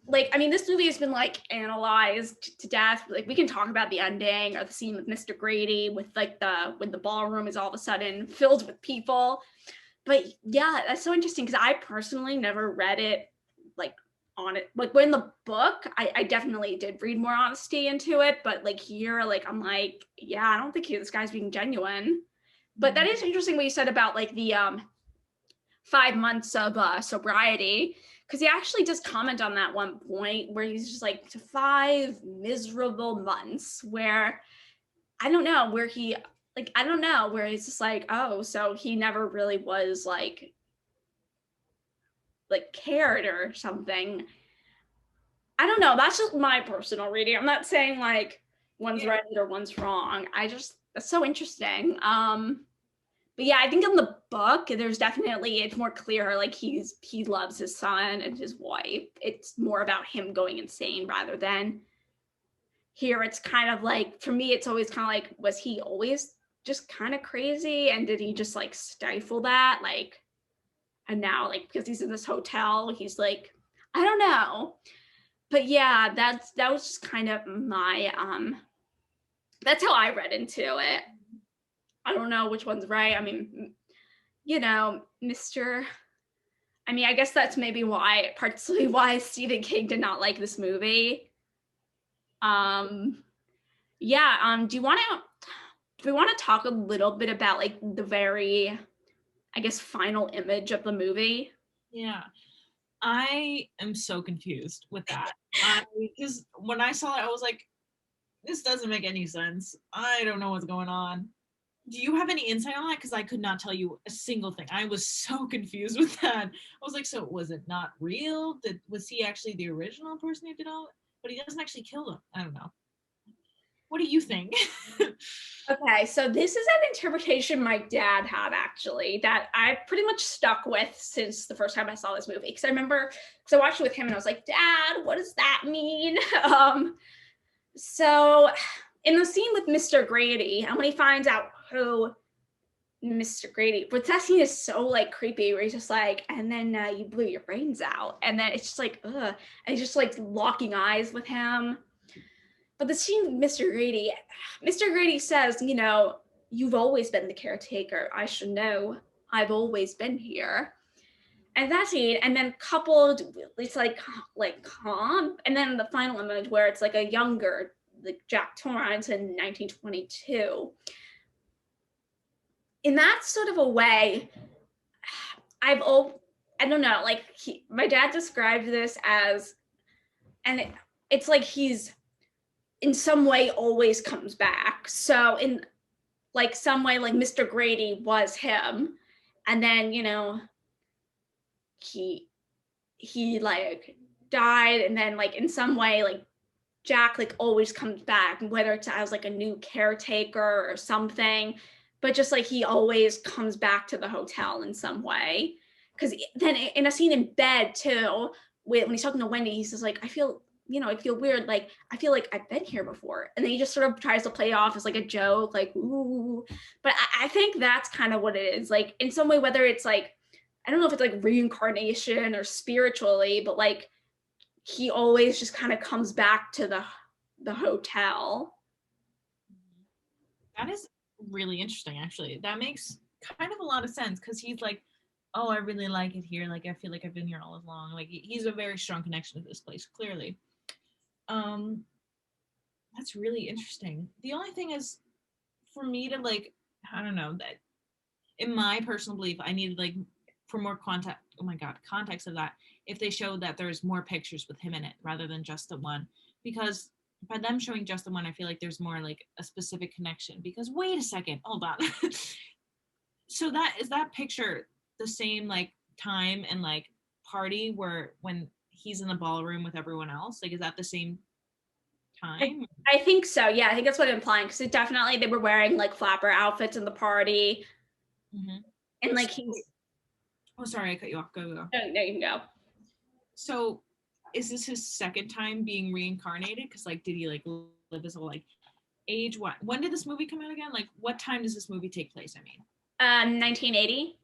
Like, I mean, this movie has been like analyzed to death. Like, we can talk about the ending or the scene with Mr. Grady with like when the ballroom is all of a sudden filled with people. But yeah, that's so interesting because I personally never read it like on it. Like, when the book, I definitely did read more honesty into it. But like here, like, I'm like, yeah, I don't think this guy's being genuine. But that is interesting what you said about like the 5 months of sobriety, because he actually does comment on that one point where he's just like, to 5 miserable months, where I don't know where he like, I don't know where he's just like, oh, so he never really was like cared or something. I don't know, that's just my personal reading. I'm not saying like one's right or one's wrong. That's so interesting. But yeah, I think in the book, there's definitely, it's more clear, like he loves his son and his wife. It's more about him going insane rather than here. It's kind of like, for me, it's always kind of like, was he always just kind of crazy? And did he just like stifle that? Like, and now like, because he's in this hotel, he's like, I don't know. But yeah, that was just kind of my, that's how I read into it. I don't know which one's right. I mean, you know, I guess that's maybe partially why Stephen King did not like this movie. Yeah, do we want to talk a little bit about like the very, I guess, final image of the movie? Yeah. I am so confused with that. Because when I saw it, I was like, this doesn't make any sense. I don't know what's going on. Do you have any insight on that? Because I could not tell you a single thing. I was so confused with that. I was like, so was it not real? Was he actually the original person who did all it? But he doesn't actually kill them. I don't know. What do you think? Okay, so this is an interpretation my dad had, actually, that I pretty much stuck with since the first time I saw this movie. Because I remember, because I watched it with him and I was like, Dad, what does that mean? So in the scene with Mr. Grady, and when he finds out who Mr. Grady, but that scene is so like creepy, where he's just like, and then you blew your brains out, and then it's just like, ugh, and he's just like locking eyes with him. But the scene with Mr. Grady says, you know, you've always been the caretaker. I should know. I've always been here. And that scene, and then coupled, it's like calm, and then the final image where it's like a younger, like Jack Torrance in 1922. In that sort of a way, I don't know, like my dad described this as, and it's like he's in some way always comes back. So in like some way, like Mr. Grady was him, and then, you know, he like died, and then like in some way, like Jack like always comes back, whether it's as like a new caretaker or something, but just like he always comes back to the hotel in some way. Because then in a scene in bed too, when he's talking to Wendy, he says like, I feel weird, like I feel like I've been here before, and then he just sort of tries to play it off as like a joke, like ooh. But I think that's kind of what it is, like in some way, whether it's like, I don't know if it's like reincarnation or spiritually, but like he always just kind of comes back to the hotel. That is really interesting, actually. That makes kind of a lot of sense, because he's like, oh, I really like it here. Like, I feel like I've been here all along. Like, he's a very strong connection to this place, clearly. That's really interesting. The only thing is, for me to like, I don't know, that in my personal belief, I needed like for more context. Oh my god, context of that. If they showed that there's more pictures with him in it rather than just the one, because by them showing just the one, I feel like there's more like a specific connection. Because wait a second, hold on. So that picture the same like time and like party where when he's in the ballroom with everyone else? Like, is that the same time? I think so. Yeah, I think that's what I'm implying, because it definitely, they were wearing like flapper outfits in the party, and like he's. Oh, sorry, I cut you off. Go. No, you can go. So, is this his second time being reincarnated? Because like, did he like live his whole like age what? When did this movie come out again? Like, what time does this movie take place? I mean, 1980.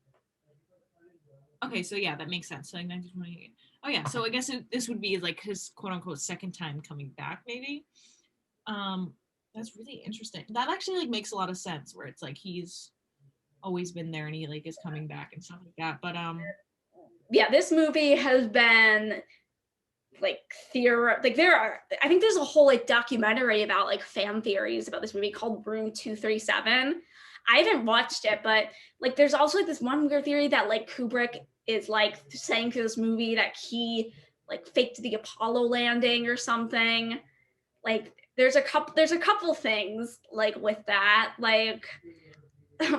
okay, so yeah, that makes sense. So like 1928. Oh yeah, so I guess this would be like his quote unquote second time coming back, maybe. Um, that's really interesting. That actually like makes a lot of sense where it's like he's always been there and he like is coming back and stuff like that. But Yeah, this movie has been like there are, I think there's a whole like documentary about like fan theories about this movie called Room 237. I haven't watched it, but like there's also like this one weird theory that like Kubrick is like saying to this movie that he like faked the Apollo landing or something. Like there's a couple things like with that, like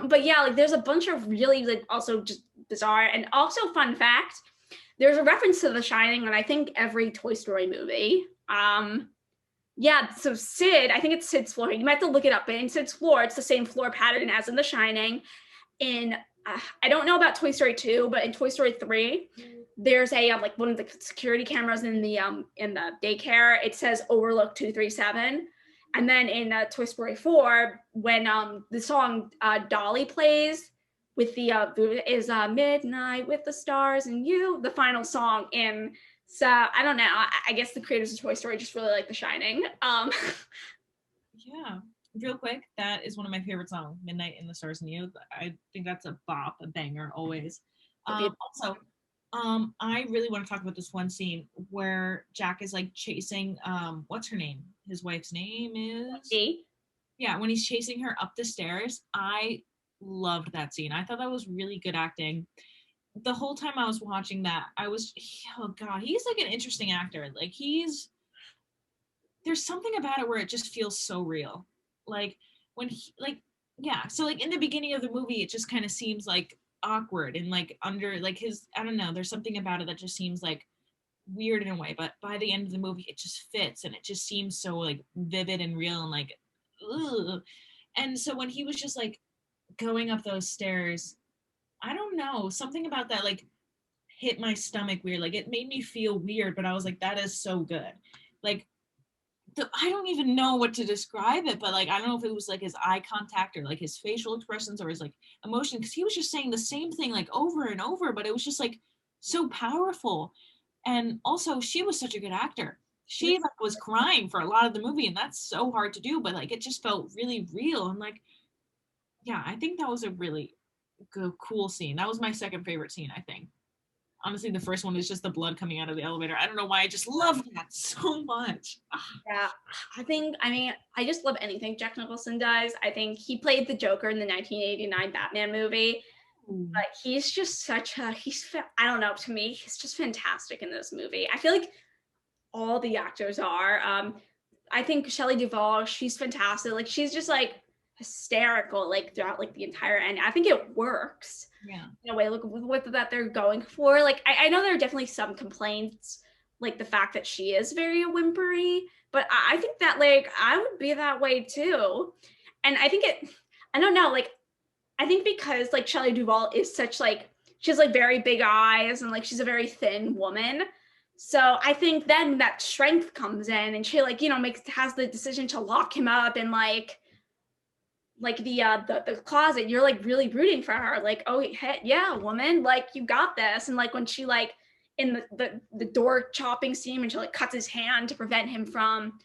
but yeah, like there's a bunch of really like also just bizarre, and also fun fact, there's a reference to The Shining in I think every Toy Story movie. Yeah, so Sid, I think it's Sid's floor. You might have to look it up, but in Sid's floor, it's the same floor pattern as in The Shining. In I don't know about Toy Story 2, but in Toy Story 3, there's a like one of the security cameras in the daycare. It says Overlook 237. And then in Toy Story 4, when the song Dolly plays with the is Midnight with the Stars and You, the final song in. So I don't know. I guess the creators of Toy Story just really like The Shining. yeah, real quick, that is one of my favorite songs, Midnight in the Stars and You. I think that's a bop, a banger always. Also, I really want to talk about this one scene where Jack is like chasing what's her name? His wife's name is yeah, when he's chasing her up the stairs. I loved that scene. I thought that was really good acting. The whole time I was watching that, I was, oh god, he's like an interesting actor. Like there's something about it where it just feels so real. Like when he like yeah, so like in the beginning of the movie it just kind of seems like awkward and like under like his, I don't know, there's something about it that just seems like weird in a way, but by the end of the movie it just fits and it just seems so like vivid and real and like ugh. And so when he was just like going up those stairs, I don't know, something about that like hit my stomach weird. Like it made me feel weird, but I was like, that is so good. Like I don't even know what to describe it, but like I don't know if it was like his eye contact or like his facial expressions or his like emotion, because he was just saying the same thing like over and over, but it was just like so powerful. And also she was such a good actor. She like was crying for a lot of the movie, and that's so hard to do, but like it just felt really real. And like yeah, I think that was a really good, cool scene. That was my second favorite scene, I think. Honestly, the first one is just the blood coming out of the elevator. I don't know why I just love that so much. Yeah, I just love anything Jack Nicholson does. I think he played the Joker in the 1989 Batman movie, but he's just I don't know, to me, he's just fantastic in this movie. I feel like all the actors are. I think Shelley Duvall, she's fantastic. Like she's just like hysterical like throughout like the entire end. I think it works. Yeah. In a way, like with what that they're going for. Like I know there are definitely some complaints, like the fact that she is very whimpery, but I think that like I would be that way too. And I think I don't know, like I think because like Shelley Duvall is such like she has like very big eyes and like she's a very thin woman. So I think then that strength comes in and she like, has the decision to lock him up and like the closet. You're like really rooting for her, like, oh hey, yeah, woman, like you got this. And like when she like in the door chopping scene when she like cuts his hand to prevent him from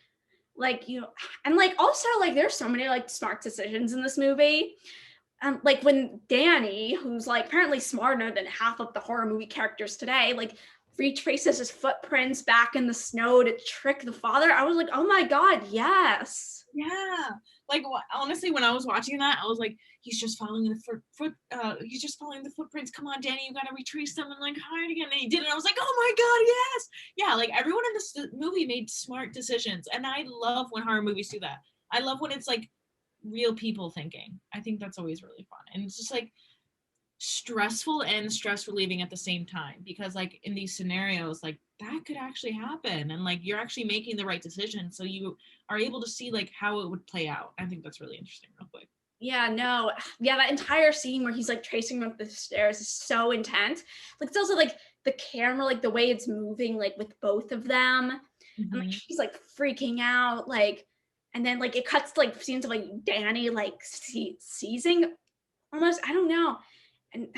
like and like also like there's so many like smart decisions in this movie. Like when Danny, who's like apparently smarter than half of the horror movie characters today, like retraces his footprints back in the snow to trick the father, I was like, oh my god, yes. Yeah. Like honestly, when I was watching that, I was like, he's just following he's just following the footprints. Come on, Danny, you gotta retrace them and like hide again. And he did it. I was like, oh my god, yes. Yeah, like everyone in this movie made smart decisions. And I love when horror movies do that. I love when it's like real people thinking. I think that's always really fun. And it's just like stressful and stress relieving at the same time, because like in these scenarios like that could actually happen and like you're actually making the right decision, so you are able to see like how it would play out. I think that's really interesting. Real quick. Yeah, no, yeah, that entire scene where he's like tracing up the stairs is so intense. Like it's also like the camera, like the way it's moving, like with both of them, and like she's like freaking out, like and then like it cuts to like scenes of like Danny like seizing almost, I don't know, and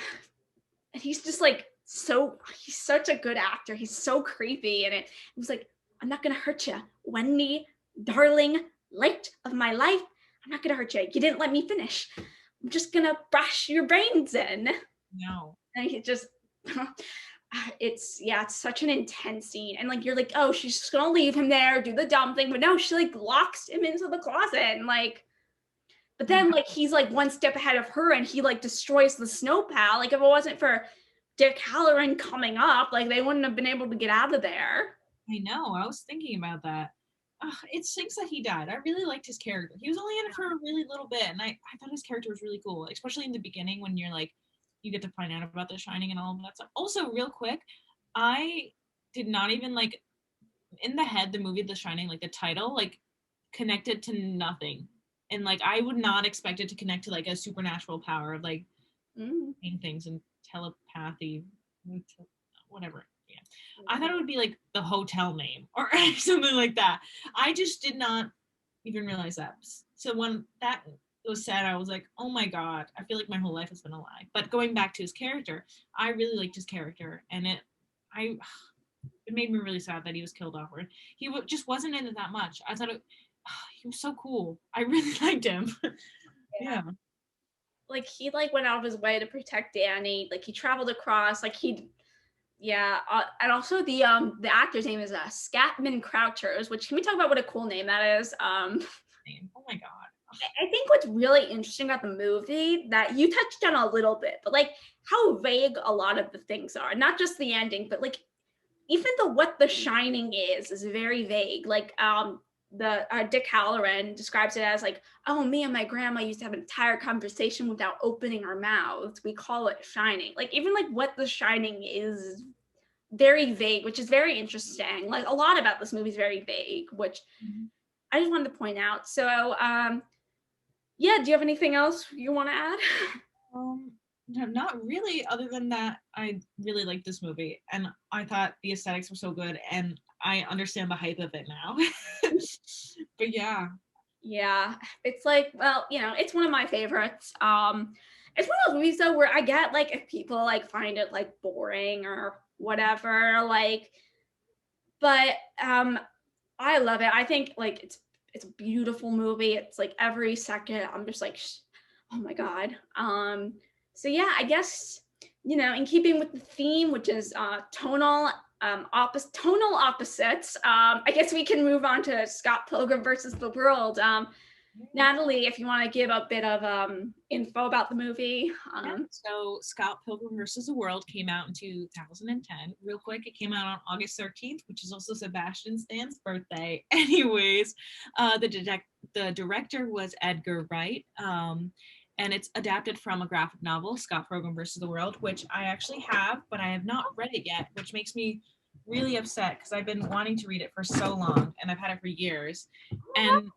and he's just like he's such a good actor. He's so creepy, and it was like, I'm not gonna hurt you, Wendy, darling, light of my life. I'm not gonna hurt you. You didn't let me finish. I'm just gonna bash your brains in. No. And he just it's such an intense scene. And like you're like, oh, she's just gonna leave him there, do the dumb thing, but no, she like locks him into the closet and like, but then like he's like one step ahead of her and he like destroys the snow pal. Like if it wasn't for Dick Halloran coming up, like they wouldn't have been able to get out of there. I know. I was thinking about that. It stinks that he died. I really liked his character. He was only in it for a really little bit, and I thought his character was really cool, especially in the beginning when you're like, you get to find out about The Shining and all of that stuff. Also, real quick, I did not even like in the head the movie The Shining, like the title, like connected to nothing, and like I would not expect it to connect to like a supernatural power of like seeing things and telepathy, whatever. Yeah. I thought it would be like the hotel name or something like that. I just did not even realize that. So when that was said, I was like, oh my God, I feel like my whole life has been a lie. But going back to his character, I really liked his character, and it made me really sad that he was killed off. He just wasn't in it that much. I thought he was so cool. I really liked him. Yeah. Like he like went out of his way to protect Danny. Like he traveled across. Like he, yeah. And also the actor's name is Scatman Crouchers. Which, can we talk about what a cool name that is? Oh my God. I think what's really interesting about the movie that you touched on a little bit, but like how vague a lot of the things are. Not just the ending, but like even what The Shining is very vague. Like the Dick Halloran describes it as like, oh, me and my grandma used to have an entire conversation without opening our mouths. We call it shining. Like even like what The Shining is very vague, which is very interesting. Like a lot about this movie is very vague, which I just wanted to point out. So yeah, do you have anything else you want to add? No, not really, other than that I really liked this movie and I thought the aesthetics were so good and I understand the hype of it now. But yeah. Yeah, it's like, well, it's one of my favorites. It's one of those movies though where I get like if people like find it like boring or whatever, like, but I love it. I think like it's a beautiful movie. It's like every second I'm just like, oh my God. So yeah, I guess, in keeping with the theme, which is tonal opposites, I guess we can move on to Scott Pilgrim versus the World. Natalie, if you want to give a bit of info about the movie. So Scott Pilgrim versus the World came out in 2010. Real quick, it came out on August 13th, which is also Sebastian Stan's birthday. Anyways, the director was Edgar Wright. And it's adapted from a graphic novel, Scott Pilgrim versus the World, which I actually have, but I have not read it yet, which makes me really upset because I've been wanting to read it for so long and I've had it for years. And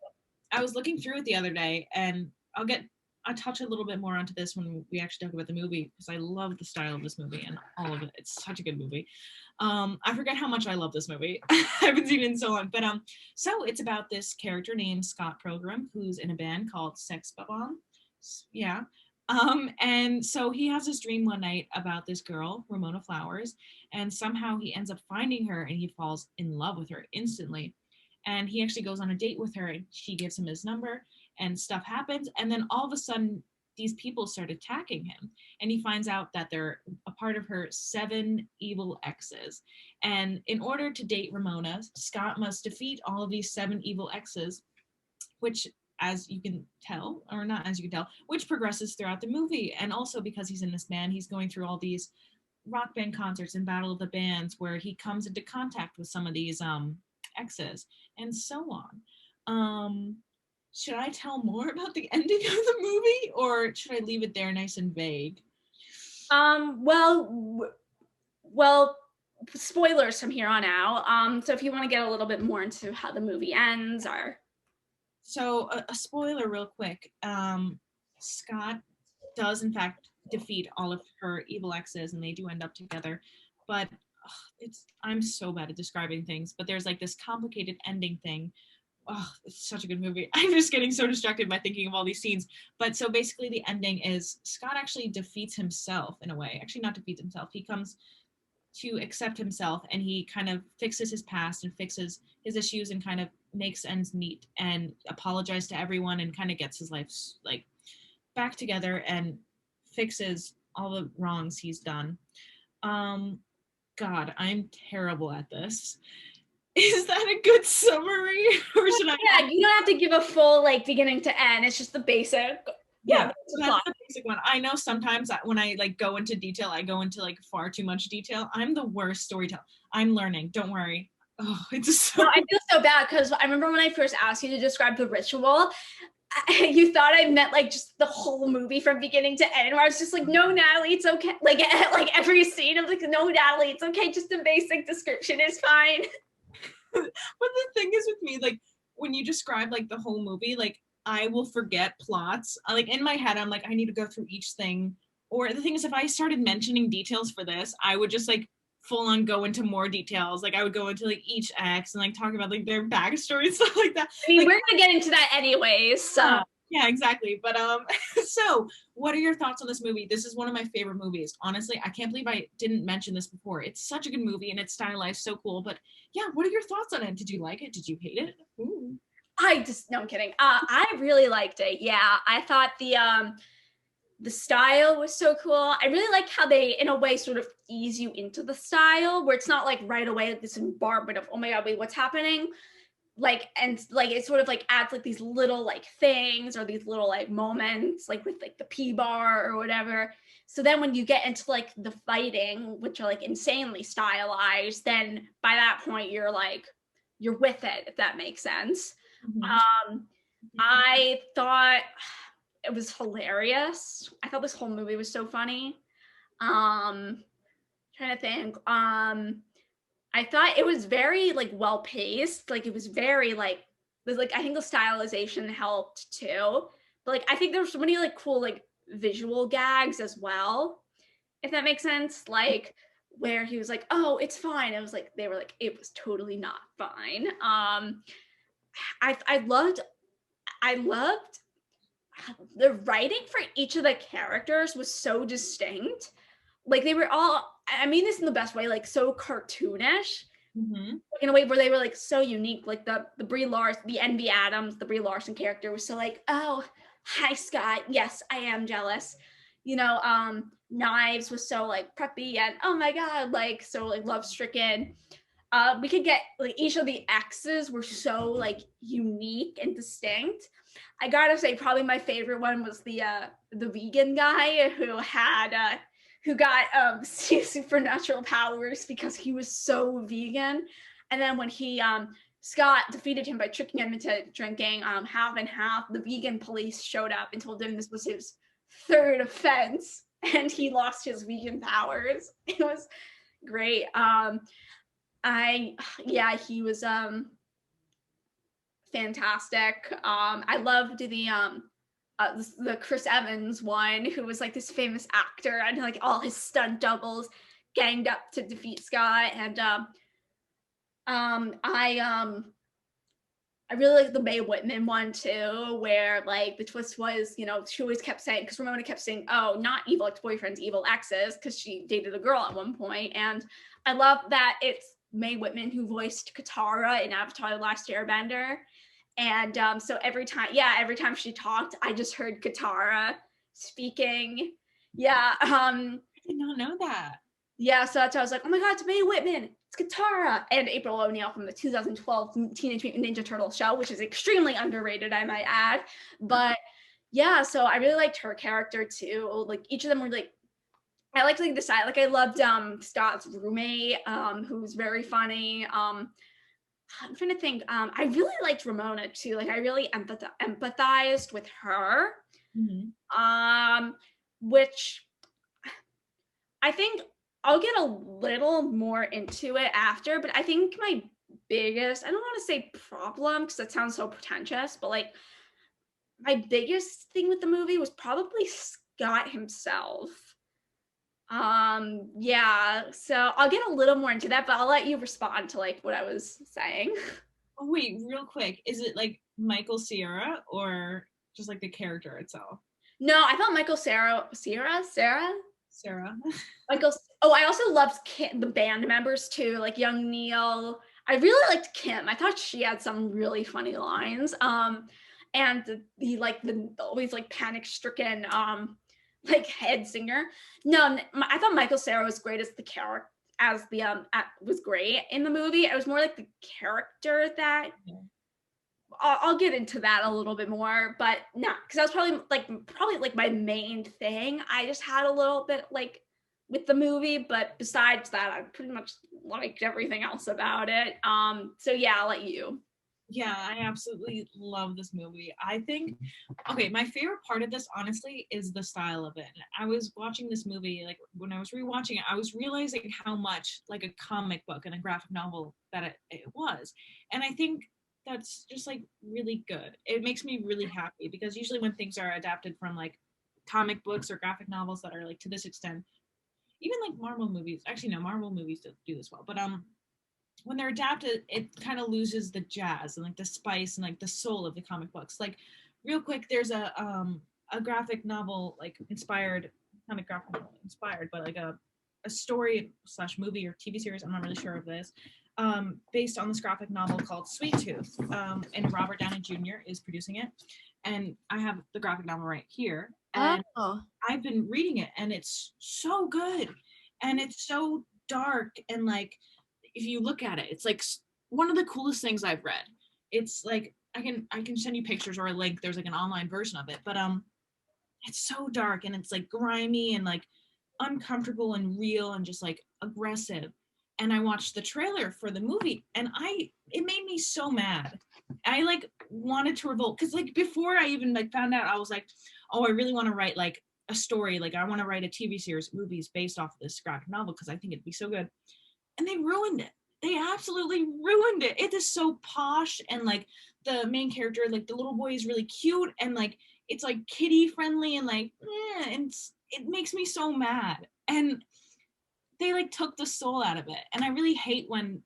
I was looking through it the other day, and I'll touch a little bit more onto this when we actually talk about the movie because I love the style of this movie and all of it. It's such a good movie. I forget how much I love this movie. I haven't seen it in so long, but so it's about this character named Scott Pilgrim who's in a band called Sex Bomb. Yeah. And so he has this dream one night about this girl, Ramona Flowers, and somehow he ends up finding her and he falls in love with her instantly. And he actually goes on a date with her and she gives him his number and stuff happens. And then all of a sudden, these people start attacking him. And he finds out that they're a part of her 7 evil exes. And in order to date Ramona, Scott must defeat all of these 7 evil exes, which, as you can tell, or not as you can tell, which progresses throughout the movie. And also because he's in this band, he's going through all these rock band concerts and Battle of the Bands where he comes into contact with some of these exes and so on. Should I tell more about the ending of the movie or should I leave it there nice and vague? Well, spoilers from here on out. So if you want to get a little bit more into how the movie ends, or so a spoiler real quick. Scott does in fact defeat all of her evil exes and they do end up together, but I'm so bad at describing things, but there's like this complicated ending thing Oh, it's such a good movie. I'm just getting so distracted by thinking of all these scenes. But so basically the ending is Scott actually defeats himself in a way. Actually not defeats himself. He comes to accept himself, and he kind of fixes his past and fixes his issues and kind of makes ends meet and apologizes to everyone and kind of gets his life like back together and fixes all the wrongs he's done. Um God, I'm terrible at this. Is that a good summary? Or should I Yeah, you don't have to give a full like beginning to end. It's just the basic. Yeah, yeah, so that's the basic one. I know sometimes when I like go into detail, I go into like far too much detail. I'm the worst storyteller. I'm learning. Don't worry. Oh, it's so. No, I feel so bad because I remember when I first asked you to describe the ritual, you thought I meant like just the whole movie from beginning to end. Where I was just like, no, Natalie, it's okay. Like every scene, I'm like, no, Natalie, it's okay. Just a basic description is fine. But the thing is with me, like when you describe like the whole movie, like I will forget plots. Like in my head, I'm like, I need to go through each thing. Or the thing is, if I started mentioning details for this, I would just like full on go into more details. Like I would go into like each ex and like talk about like their backstory and stuff like that. I mean, like, we're gonna get into that anyways. So yeah, exactly. But so what are your thoughts on this movie? This is one of my favorite movies. Honestly, I can't believe I didn't mention this before. It's such a good movie and it's stylized so cool. But yeah, what are your thoughts on it? Did you like it? Did you hate it? Ooh. no, I'm kidding. I really liked it. Yeah, I thought the style was so cool. I really like how they, in a way, sort of ease you into the style, where it's not like right away like this bombardment of, oh my god, wait, what's happening? Like, and like it sort of like adds like these little like things or these little like moments, like with like the P bar or whatever. So then when you get into like the fighting, which are like insanely stylized, then by that point you're with it, if that makes sense. Mhm. Um, I thought it was hilarious. I thought this whole movie was so funny. Trying to think. I thought it was very like well paced. Like it was very like I think the stylization helped too. But like I think there's so many like cool like visual gags as well, if that makes sense. Like where he was like, "Oh, it's fine." It was like they were like, "It was totally not fine." I loved the writing for each of the characters was so distinct. Like they were all, I mean this in the best way, like so cartoonish, Mhm. like in a way where they were like so unique. Like the Brie Larson, the Envy Adams, the Brie Larson character was so like, oh, hi Scott, yes, I am jealous. Knives was so like preppy and oh my god, like so like love stricken. We could get like each of the X's were so like unique and distinct. I gotta say, probably my favorite one was the vegan guy who got supernatural powers because he was so vegan. And then when he Scott defeated him by tricking him into drinking half and half, the vegan police showed up and told him this was his third offense, and he lost his vegan powers. It was great. He was fantastic. I loved the Chris Evans one, who was like this famous actor, and like all his stunt doubles ganged up to defeat Scott. And I really like the Mae Whitman one too, where like the twist was, she always kept saying, because Ramona kept saying, "Oh, not evil ex-boyfriends, evil exes," because she dated a girl at one point. And I love that it's Mae Whitman who voiced Katara in Avatar: The Last Airbender. And so every time she talked, I just heard Katara speaking. Yeah. I did not know that. Yeah, so that's why I was like, oh my god, it's Mae Whitman, it's Katara, and April O'Neil from the 2012 Teenage Mutant Ninja Turtle show, which is extremely underrated, I might add. But yeah, so I really liked her character too. Like each of them were like, I liked like the side. Like I loved Scott's roommate, who was very funny. I'm trying to think. I really liked Ramona too. Like I really empathized with her. Mhm. Which I think I'll get a little more into it after, but I think my biggest, I don't want to say problem because that sounds so pretentious, but like my biggest thing with the movie was probably Scott himself. Yeah, so I'll get a little more into that, but I'll let you respond to like what I was saying. Oh, wait, real quick, is it like Michael Cera or just like the character itself? No, I thought Michael Sarah. Sarah. Michael. Oh, I also loved the band members too, like Young Neil. I really liked Kim. I thought she had some really funny lines. And the like the always like panic stricken like head singer. No, I thought Michael Cera was great as the character, as the was great in the movie. It was more like the character that Yeah. I'll get into that a little bit more, but not because that was probably like my main thing. I just had a little bit like with the movie, but besides that, I pretty much liked everything else about it. So yeah, I'll let you. Yeah, I absolutely love this movie. I think, okay, my favorite part of this, honestly, is the style of it. I was watching this movie, like when I was rewatching it, I was realizing how much like a comic book and a graphic novel that it was. And I think that's just like really good. It makes me really happy because usually when things are adapted from like comic books or graphic novels that are like to this extent, even like Marvel movies, actually, no, Marvel movies do this well, but when they're adapted, it kind of loses the jazz and like the spice and like the soul of the comic books. Like, real quick, there's a graphic novel like inspired, not a graphic novel inspired, but like a story slash movie or TV series. I'm not really sure of this. Based on this graphic novel called Sweet Tooth, and Robert Downey Jr. is producing it, and I have the graphic novel right here, and Oh, I've been reading it, and it's so good, and it's so dark, and like if you look at it, it's like one of the coolest things I've read. It's like I can send you pictures or a link. There's like an online version of it, but it's so dark and it's like grimy and like uncomfortable and real and just like aggressive. And I watched the trailer for the movie and it made me so mad. I like wanted to revolt because like before I even like found out, I was like, oh, I really want to write like a story. Like I want to write a TV series, movies based off of this graphic novel because I think it'd be so good, and they ruined it. They absolutely ruined it. It is so posh and like the main character, like the little boy is really cute and like it's like kiddie friendly and like and it makes me so mad. And they like took the soul out of it. And I really hate when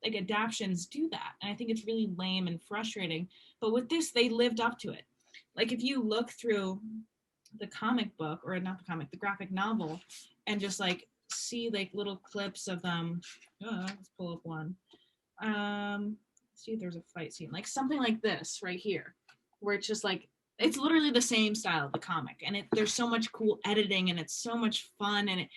like adaptions do that. And I think it's really lame and frustrating. But with this, they lived up to it. Like if you look through the comic book or not the comic, the graphic novel, and just like see like little clips of them. Let's pull up one. See if there's a fight scene, like something like this right here, where it's just like it's literally the same style of the comic, and there's so much cool editing, and it's so much fun, and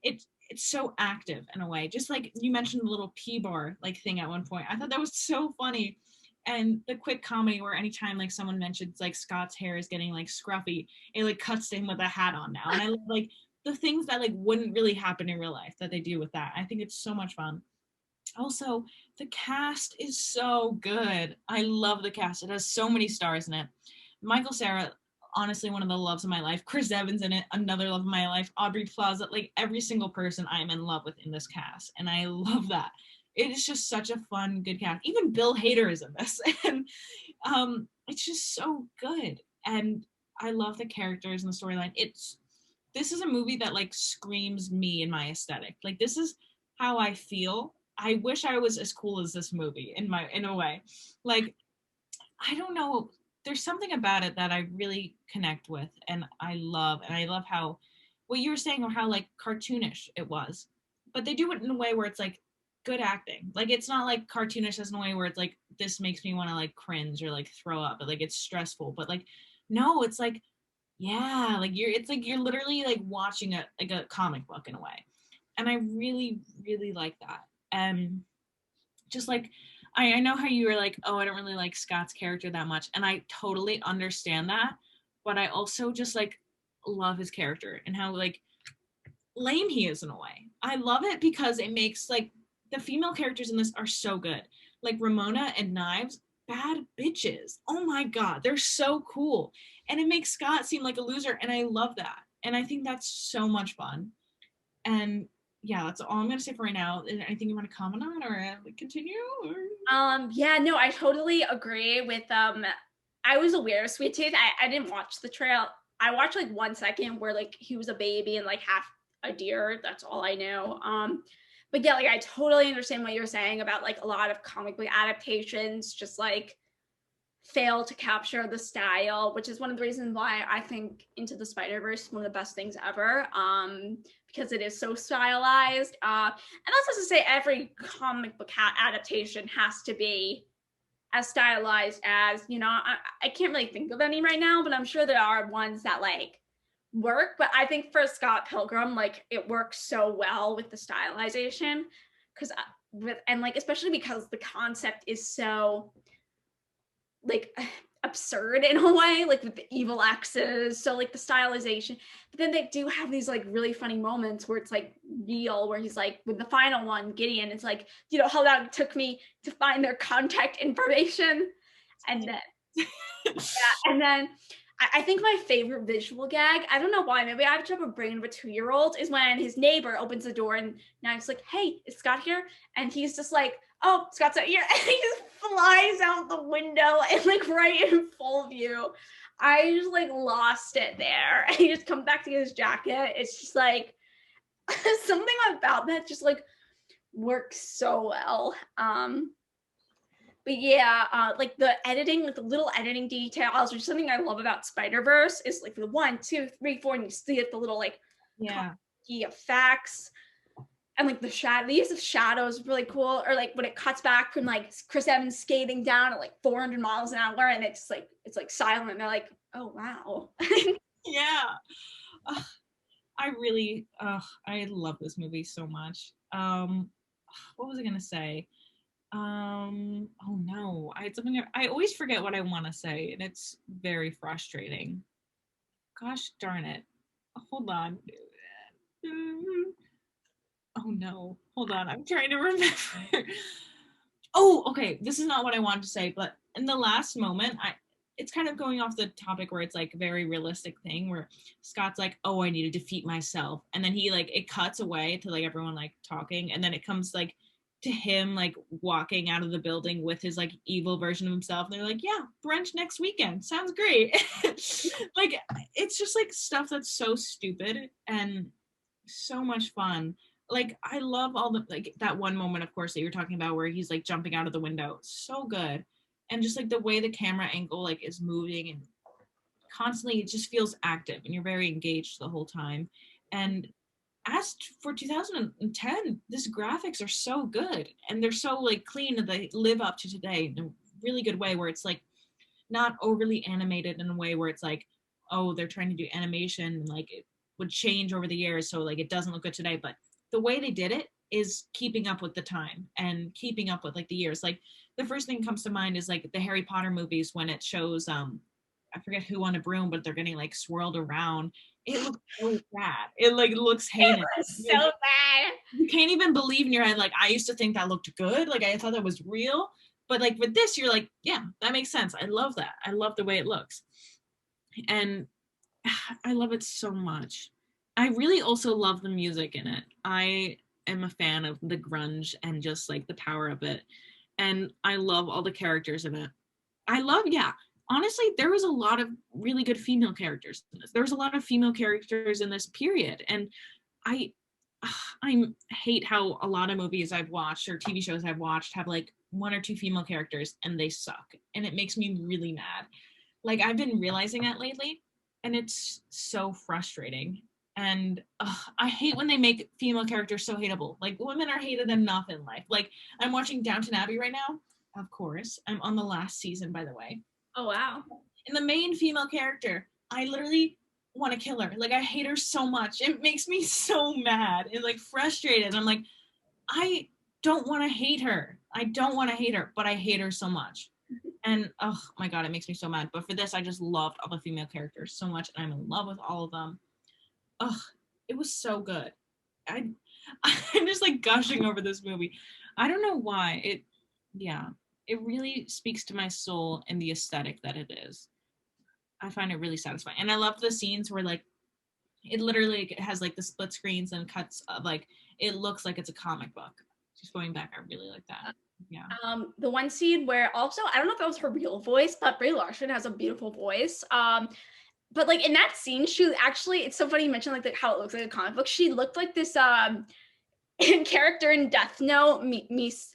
it's so active in a way. Just like you mentioned the little P bar like thing at one point, I thought that was so funny. And the quick comedy where anytime like someone mentions like Scott's hair is getting like scruffy, it like cuts to him with a hat on now. And I love like the things that like wouldn't really happen in real life that they do with that. I think it's so much fun. Also, the cast is so good. I love the cast. It has so many stars in it. Michael Cera, honestly, one of the loves of my life. Chris Evans in it, another love of my life. Aubrey Plaza, like every single person I am in love with in this cast. And I love that. It is just such a fun, good cast. Even Bill Hader is in this. And it's just so good. And I love the characters and the storyline. This is a movie that like screams me in my aesthetic. Like this is how I feel. I wish I was as cool as this movie in a way. Like I don't know, there's something about it that I really connect with and I love how what you were saying or how like cartoonish it was. But they do it in a way where it's like good acting. Like it's not like cartoonish as in a way where it's like this makes me want to like cringe or like throw up, but like it's stressful. But like no, it's like yeah, like you're literally like watching a comic book in a way. And I really, really like that. And just like I know how you were like, oh, I don't really like Scott's character that much. And I totally understand that. But I also just like love his character and how like lame he is in a way. I love it because it makes like the female characters in this are so good. Like Ramona and Knives, bad bitches. Oh my god, they're so cool. And it makes Scott seem like a loser and I love that. And I think that's so much fun. And yeah, that's all I'm gonna say for right now. Anything you want to comment on or continue? Or? Yeah, no, I totally agree with I was aware of Sweet Tooth. I didn't watch the trail. I watched like 1 second where like he was a baby and like half a deer. That's all I know. But yeah, like I totally understand what you're saying about like a lot of comic book adaptations just like fail to capture the style, which is one of the reasons why I think Into the Spider-Verse is one of the best things ever. Because it is so stylized. And that's not to say every comic book adaptation has to be as stylized as, you know, I can't really think of any right now, but I'm sure there are ones that like work. But I think for Scott Pilgrim, like it works so well with the stylization because and like especially because the concept is so like absurd in a way, like with the evil exes, so like the stylization, but then they do have these like really funny moments where it's like real, where he's like with the final one, Gideon, it's like, you know how long it took me to find their contact information. And then yeah, and then I think my favorite visual gag, I don't know why, maybe I have to have a brain of a 2-year-old, is when his neighbor opens the door and now he's like, hey, is Scott here? And he's just like, oh, Scott's out here. And he just flies out the window and like right in full view. I just like lost it there. And he just comes back to get his jacket. It's just like something about that just like works so well. But yeah, like the editing, like the little editing details, which is something I love about Spider-Verse, is like the 1, 2, 3, 4, and you see it, the little like key effects, and like the use of shadows is really cool. Or like when it cuts back from like Chris Evans skating down at like 400 miles an hour, and it's like silent. And they're like, oh wow. Yeah. I really, I love this movie so much. What was I gonna say? Oh no, I had something. I always forget what I want to say, and it's very frustrating. Gosh darn it! Hold on. Oh no, hold on. I'm trying to remember. Oh, okay. This is not what I wanted to say, but in the last moment, it's kind of going off the topic where it's like a very realistic thing where Scott's like, oh, I need to defeat myself. And then he like, it cuts away to like everyone like talking. And then it comes like to him like walking out of the building with his like evil version of himself. And they're like, yeah, brunch next weekend. Sounds great. Like, it's just like stuff that's so stupid and so much fun. Like, I love all the, like that one moment, of course, that you're talking about where he's like jumping out of the window. So good. And just like the way the camera angle like is moving and constantly, it just feels active and you're very engaged the whole time. And as for 2010, this graphics are so good and they're so like clean and they live up to today in a really good way, where it's like not overly animated in a way where it's like, oh, they're trying to do animation and like it would change over the years, so like it doesn't look good today. But the way they did it is keeping up with the time and keeping up with like the years. Like the first thing comes to mind is like the Harry Potter movies when it shows I forget who on a broom, but they're getting like swirled around. It looks so bad. It like looks heinous. So bad. You can't even believe in your head. Like, I used to think that looked good. Like, I thought that was real. But like with this, you're like, yeah, that makes sense. I love that. I love the way it looks. And I love it so much. I really also love the music in it. I am a fan of the grunge and just like the power of it. And I love all the characters in it. I love, yeah, honestly, there was a lot of really good female characters in this. There was a lot of female characters in this period. And I hate how a lot of movies I've watched or TV shows I've watched have like 1 or 2 female characters and they suck. And it makes me really mad. Like, I've been realizing that lately and it's so frustrating. And I hate when they make female characters so hateable. Like, women are hated enough in life. Like, I'm watching Downton Abbey right now. Of course. I'm on the last season, by the way. Oh, wow. And the main female character, I literally want to kill her. Like, I hate her so much. It makes me so mad and like frustrated. I'm like, I don't want to hate her. I don't want to hate her, but I hate her so much. And oh my God, it makes me so mad. But for this, I just loved all the female characters so much. And I'm in love with all of them. Oh, it was so good. I'm just like gushing over this movie. I don't know why. It really speaks to my soul and the aesthetic that it is. I find it really satisfying. And I love the scenes where like it literally has like the split screens and cuts of like it looks like it's a comic book. Just going back, I really like that. Yeah. The one scene where also, I don't know if that was her real voice, but Brie Larson has a beautiful voice. But like in that scene, she actually, it's so funny you mentioned like how it looks like a comic book. She looked like this in character in Death Note, Misa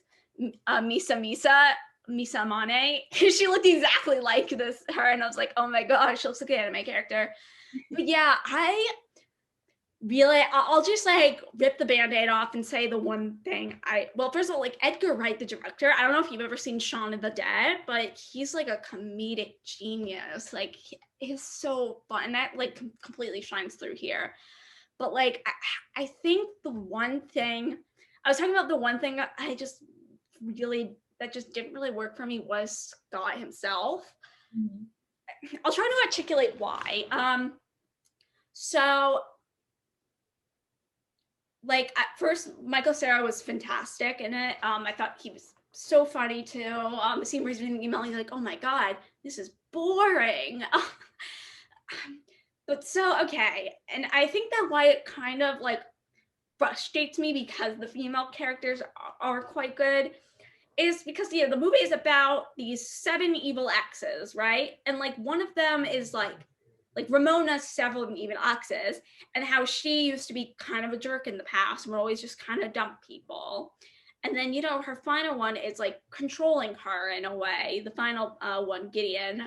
Amane. She looked exactly like her, and I was like, oh my gosh, she looks like an anime character. But yeah, I'll just like rip the band-aid off and say the one thing first of all, like Edgar Wright, the director, I don't know if you've ever seen Shaun of the Dead, but he's like a comedic genius. Like he's so fun, and that like completely shines through here. But like I think the one thing I was talking about, the one thing I just really that just didn't really work for me was Scott himself. Mm-hmm. I'll try to articulate why. So like at first, Michael Cera was fantastic in it. I thought he was so funny too. The scene where he's been emailing like, "Oh my god, this is boring." But so okay, and I think that why it kind of like frustrates me, because the female characters are quite good, is because the movie is about these 7 evil exes, right? And like one of them is like Ramona's several evil exes, and how she used to be kind of a jerk in the past and would always just kind of dump people. And then, her final one is like controlling her in a way, the final one, Gideon.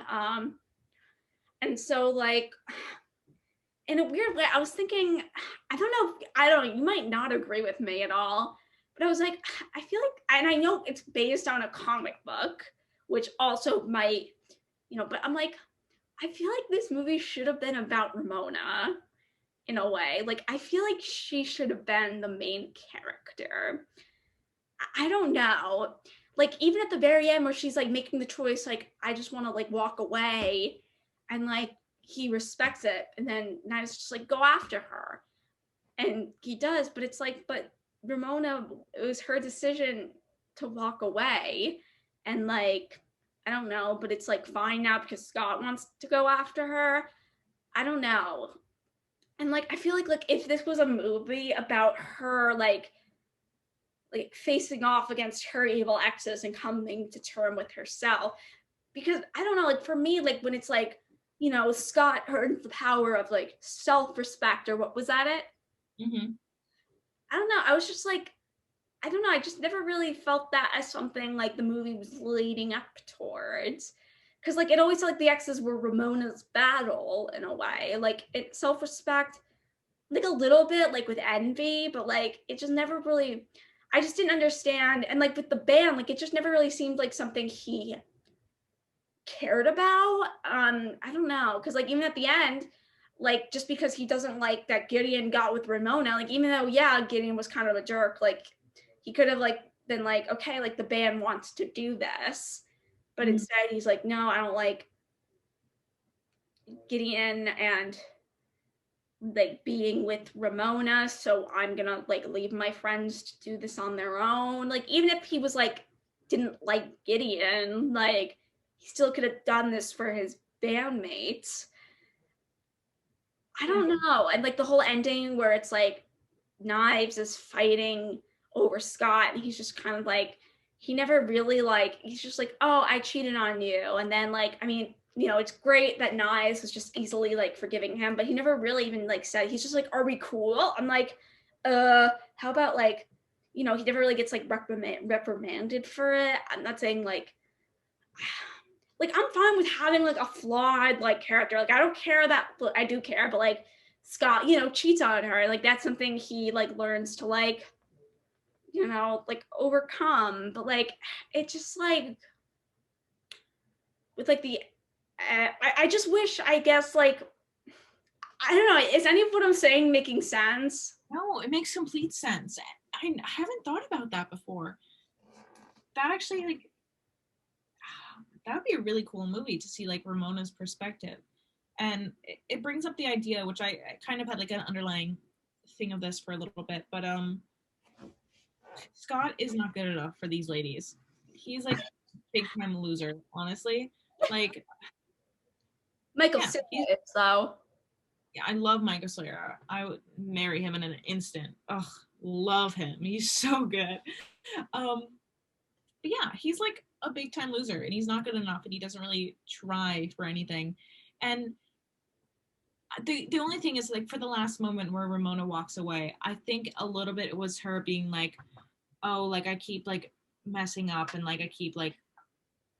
And so like, in a weird way, I was thinking, I don't know, you might not agree with me at all, but I was like, I feel like, and I know it's based on a comic book, which also might, but I'm like, I feel like this movie should have been about Ramona in a way. Like, I feel like she should have been the main character. I don't know. Like, even at the very end where she's like making the choice, like, I just want to like walk away, and like he respects it, and then Nida's just like, go after her. And he does, but it's like, but Ramona, it was her decision to walk away. And like, I don't know, but it's like fine now because Scott wants to go after her. I don't know. And like, I feel like if this was a movie about her like facing off against her evil exes and coming to term with herself, because I don't know, like for me, like when it's like, Scott earns the power of like self-respect, or what was that it? Mm-hmm. I don't know. I was just like, I don't know. I just never really felt that as something like the movie was leading up towards. Because like it always felt like the exes were Ramona's battle in a way. Like it self-respect, like a little bit, like with envy, but like it just never really, I just didn't understand. And like with the band, like it just never really seemed like something he cared about. I don't know. Because like even at the end, like just because he doesn't like that Gideon got with Ramona, like even though Gideon was kind of a jerk, like he could have like been like, okay, like the band wants to do this, but mm-hmm. Instead he's like, no, I don't like Gideon and like being with Ramona, so I'm gonna like leave my friends to do this on their own. Like even if he was like didn't like Gideon, like he still could have done this for his bandmates. I don't know. And like the whole ending where it's like Knives is fighting over Scott, and he's just kind of like, he never really like, he's just like, oh, I cheated on you. And then like, I mean, it's great that Knives was just easily like forgiving him, but he never really even like said, he's just like, are we cool? I'm like, how about like, he never really gets like reprimanded for it. I'm not saying like I'm fine with having like a flawed like character. Like I don't care that, I do care, but like Scott, cheats on her. Like that's something he like learns to like, like overcome. But like it just like with like the, I just wish, I guess like, I don't know. Is any of what I'm saying making sense? No, it makes complete sense. I haven't thought about that before. That actually like, that would be a really cool movie to see like Ramona's perspective. And it brings up the idea, which I kind of had like an underlying thing of this for a little bit, but Scott is not good enough for these ladies. He's like big time loser, honestly. Like Michael Cera is though. Yeah, I love Michael Cera. I would marry him in an instant. Ugh, love him. He's so good. But yeah, he's like a big time loser, and he's not good enough, and he doesn't really try for anything. And The only thing is like for the last moment where Ramona walks away, I think a little bit it was her being like, oh, like I keep like messing up and like I keep like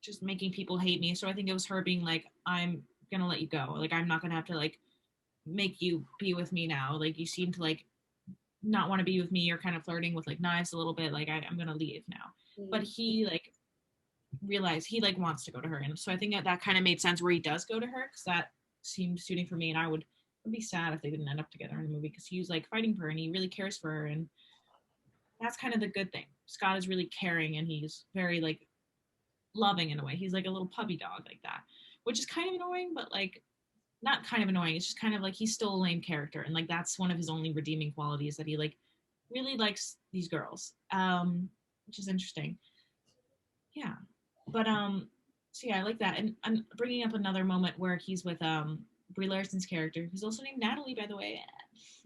just making people hate me. So I think it was her being like, I'm gonna let you go. Like I'm not gonna have to like make you be with me now. Like you seem to like not want to be with me. You're kind of flirting with like Knives a little bit. Like I'm gonna leave now. But he like realized he like wants to go to her, and so I think that kind of made sense where he does go to her because that seemed suiting for me. And I would be sad if they didn't end up together in the movie because he was like fighting for her and he really cares for her, and that's kind of the good thing. Scott is really caring and he's very like loving in a way. He's like a little puppy dog like that, which is kind of annoying, but like not kind of annoying. It's just kind of like he's still a lame character, and like that's one of his only redeeming qualities that he like really likes these girls, which is interesting. Yeah, but so yeah, I like that, and I'm bringing up another moment where he's with Brie Larson's character, who's also named Natalie, by the way.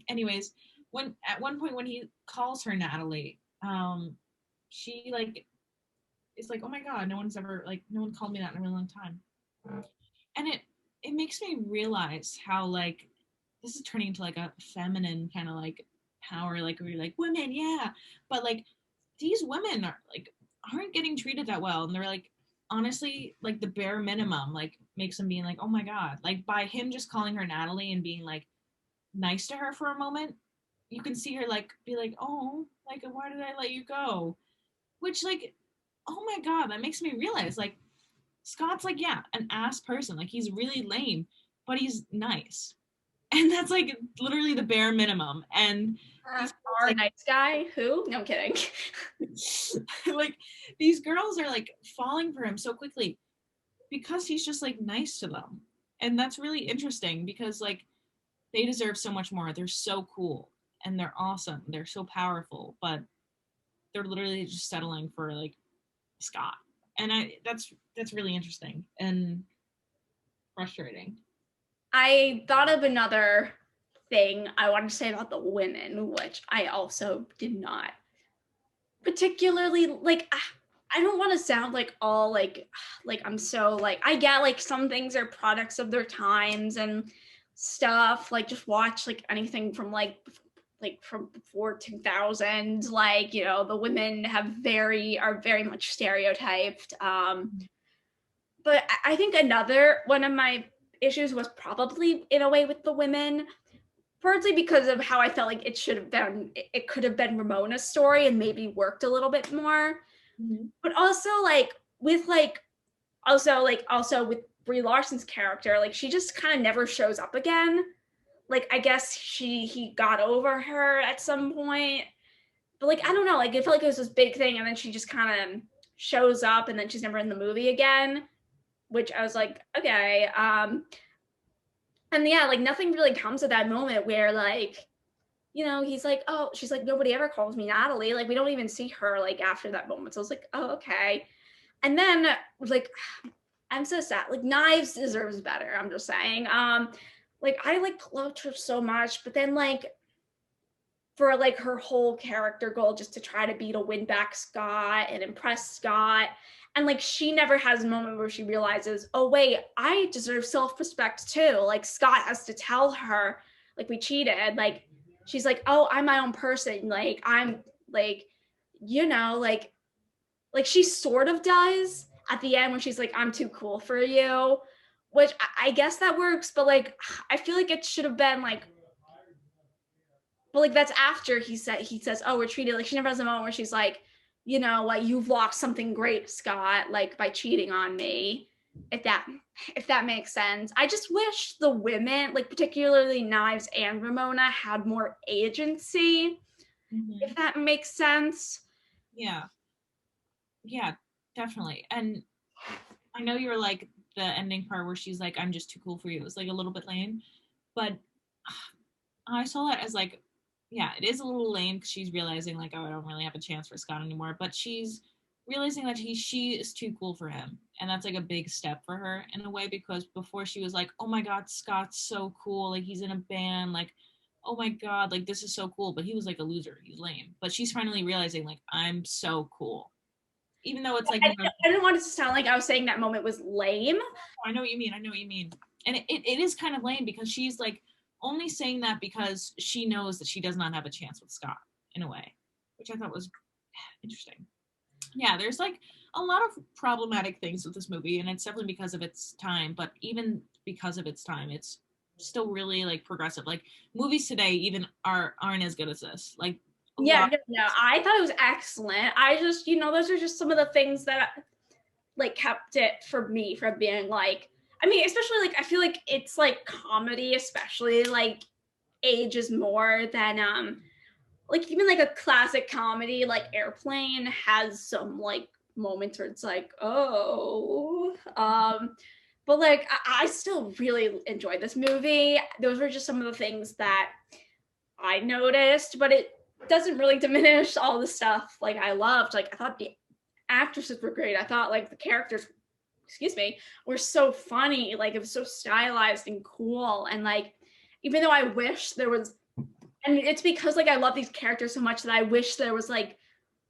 Anyways, when at one point when he calls her Natalie, she like is like, oh my god, no one called me that in a really long time, and it makes me realize how like this is turning into like a feminine kind of like power, like we're like women, yeah, but like these women are like aren't getting treated that well, and they're like honestly like the bare minimum like makes them being like, oh my god, like by him just calling her Natalie and being like nice to her for a moment, you can see her like be like, oh, like why did I let you go, which like, oh my god, that makes me realize like Scott's like, yeah, an ass person. Like he's really lame, but he's nice. And that's like literally the bare minimum. And these girls, Our like nice guy who? No, I'm kidding. like these girls are like falling for him so quickly because he's just like nice to them. And that's really interesting because like they deserve so much more. They're so cool and they're awesome. They're so powerful, but they're literally just settling for like Scott. And that's really interesting and frustrating. I thought of another thing I wanted to say about the women, which I also did not particularly like. I don't want to sound like all like I'm so like I get like some things are products of their times and stuff. Like just watch like anything from like from before 2000, like the women are very much stereotyped. But I think another one of my issues was probably in a way with the women, partly because of how I felt like it could have been Ramona's story and maybe worked a little bit more. Mm-hmm. But also also with Brie Larson's character, like she just kind of never shows up again. Like I guess he got over her at some point, but like I don't know, like it felt like it was this big thing, and then she just kind of shows up, and then she's never in the movie again, which I was like, okay. And yeah, like nothing really comes at that moment where like he's like, oh, she's like, nobody ever calls me Natalie. Like we don't even see her like after that moment. So I was like, oh, okay. And then like I'm so sad. Like Knives deserves better. I'm just saying. Like I like loved her so much, but then like for like her whole character goal just to try to be to win back Scott and impress Scott. And like she never has a moment where she realizes, oh wait, I deserve self-respect too. Like Scott has to tell her, like we cheated. Like she's like, oh, I'm my own person. Like I'm like, like she sort of does at the end when she's like, I'm too cool for you, which I guess that works, but like I feel like it should have been like, but like that's after he says, oh, we're treated like she never has a moment where she's like, like you've lost something great, Scott, like by cheating on me. If that makes sense. I just wish the women, like particularly Knives and Ramona, had more agency, Mm-hmm. if that makes sense. Yeah, yeah, definitely. And I know you're like the ending part where she's like, I'm just too cool for you. It was like a little bit lame, but I saw that as like, yeah, it is a little lame because she's realizing like, oh, I don't really have a chance for Scott anymore. But she's realizing that she is too cool for him, and that's like a big step for her in a way because before she was like, oh my god, Scott's so cool, like he's in a band, like oh my god, like this is so cool. But he was like a loser, he's lame. But she's finally realizing like I'm so cool, even though it's like I didn't want it to sound like I was saying that moment was lame. I know what you mean. I know what you mean. And it is kind of lame because she's like only saying that because she knows that she does not have a chance with Scott in a way, which I thought was interesting. Yeah, there's like a lot of problematic things with this movie, and it's definitely because of its time, but even because of its time, it's still really like progressive. Like movies today even aren't as good as this. Like a Yeah, lot. no, I thought it was excellent. I just, those are just some of the things that like kept it for me from being like, I mean, especially like I feel like it's like comedy, especially like ages more than like even like a classic comedy like Airplane has some like moments where it's like, oh, but like I still really enjoyed this movie. Those were just some of the things that I noticed, but it doesn't really diminish all the stuff like I loved. Like I thought the actresses were great. I thought like the characters, excuse me, were so funny. Like it was so stylized and cool. And like even though I wish there was, and it's because like I love these characters so much that I wish there was like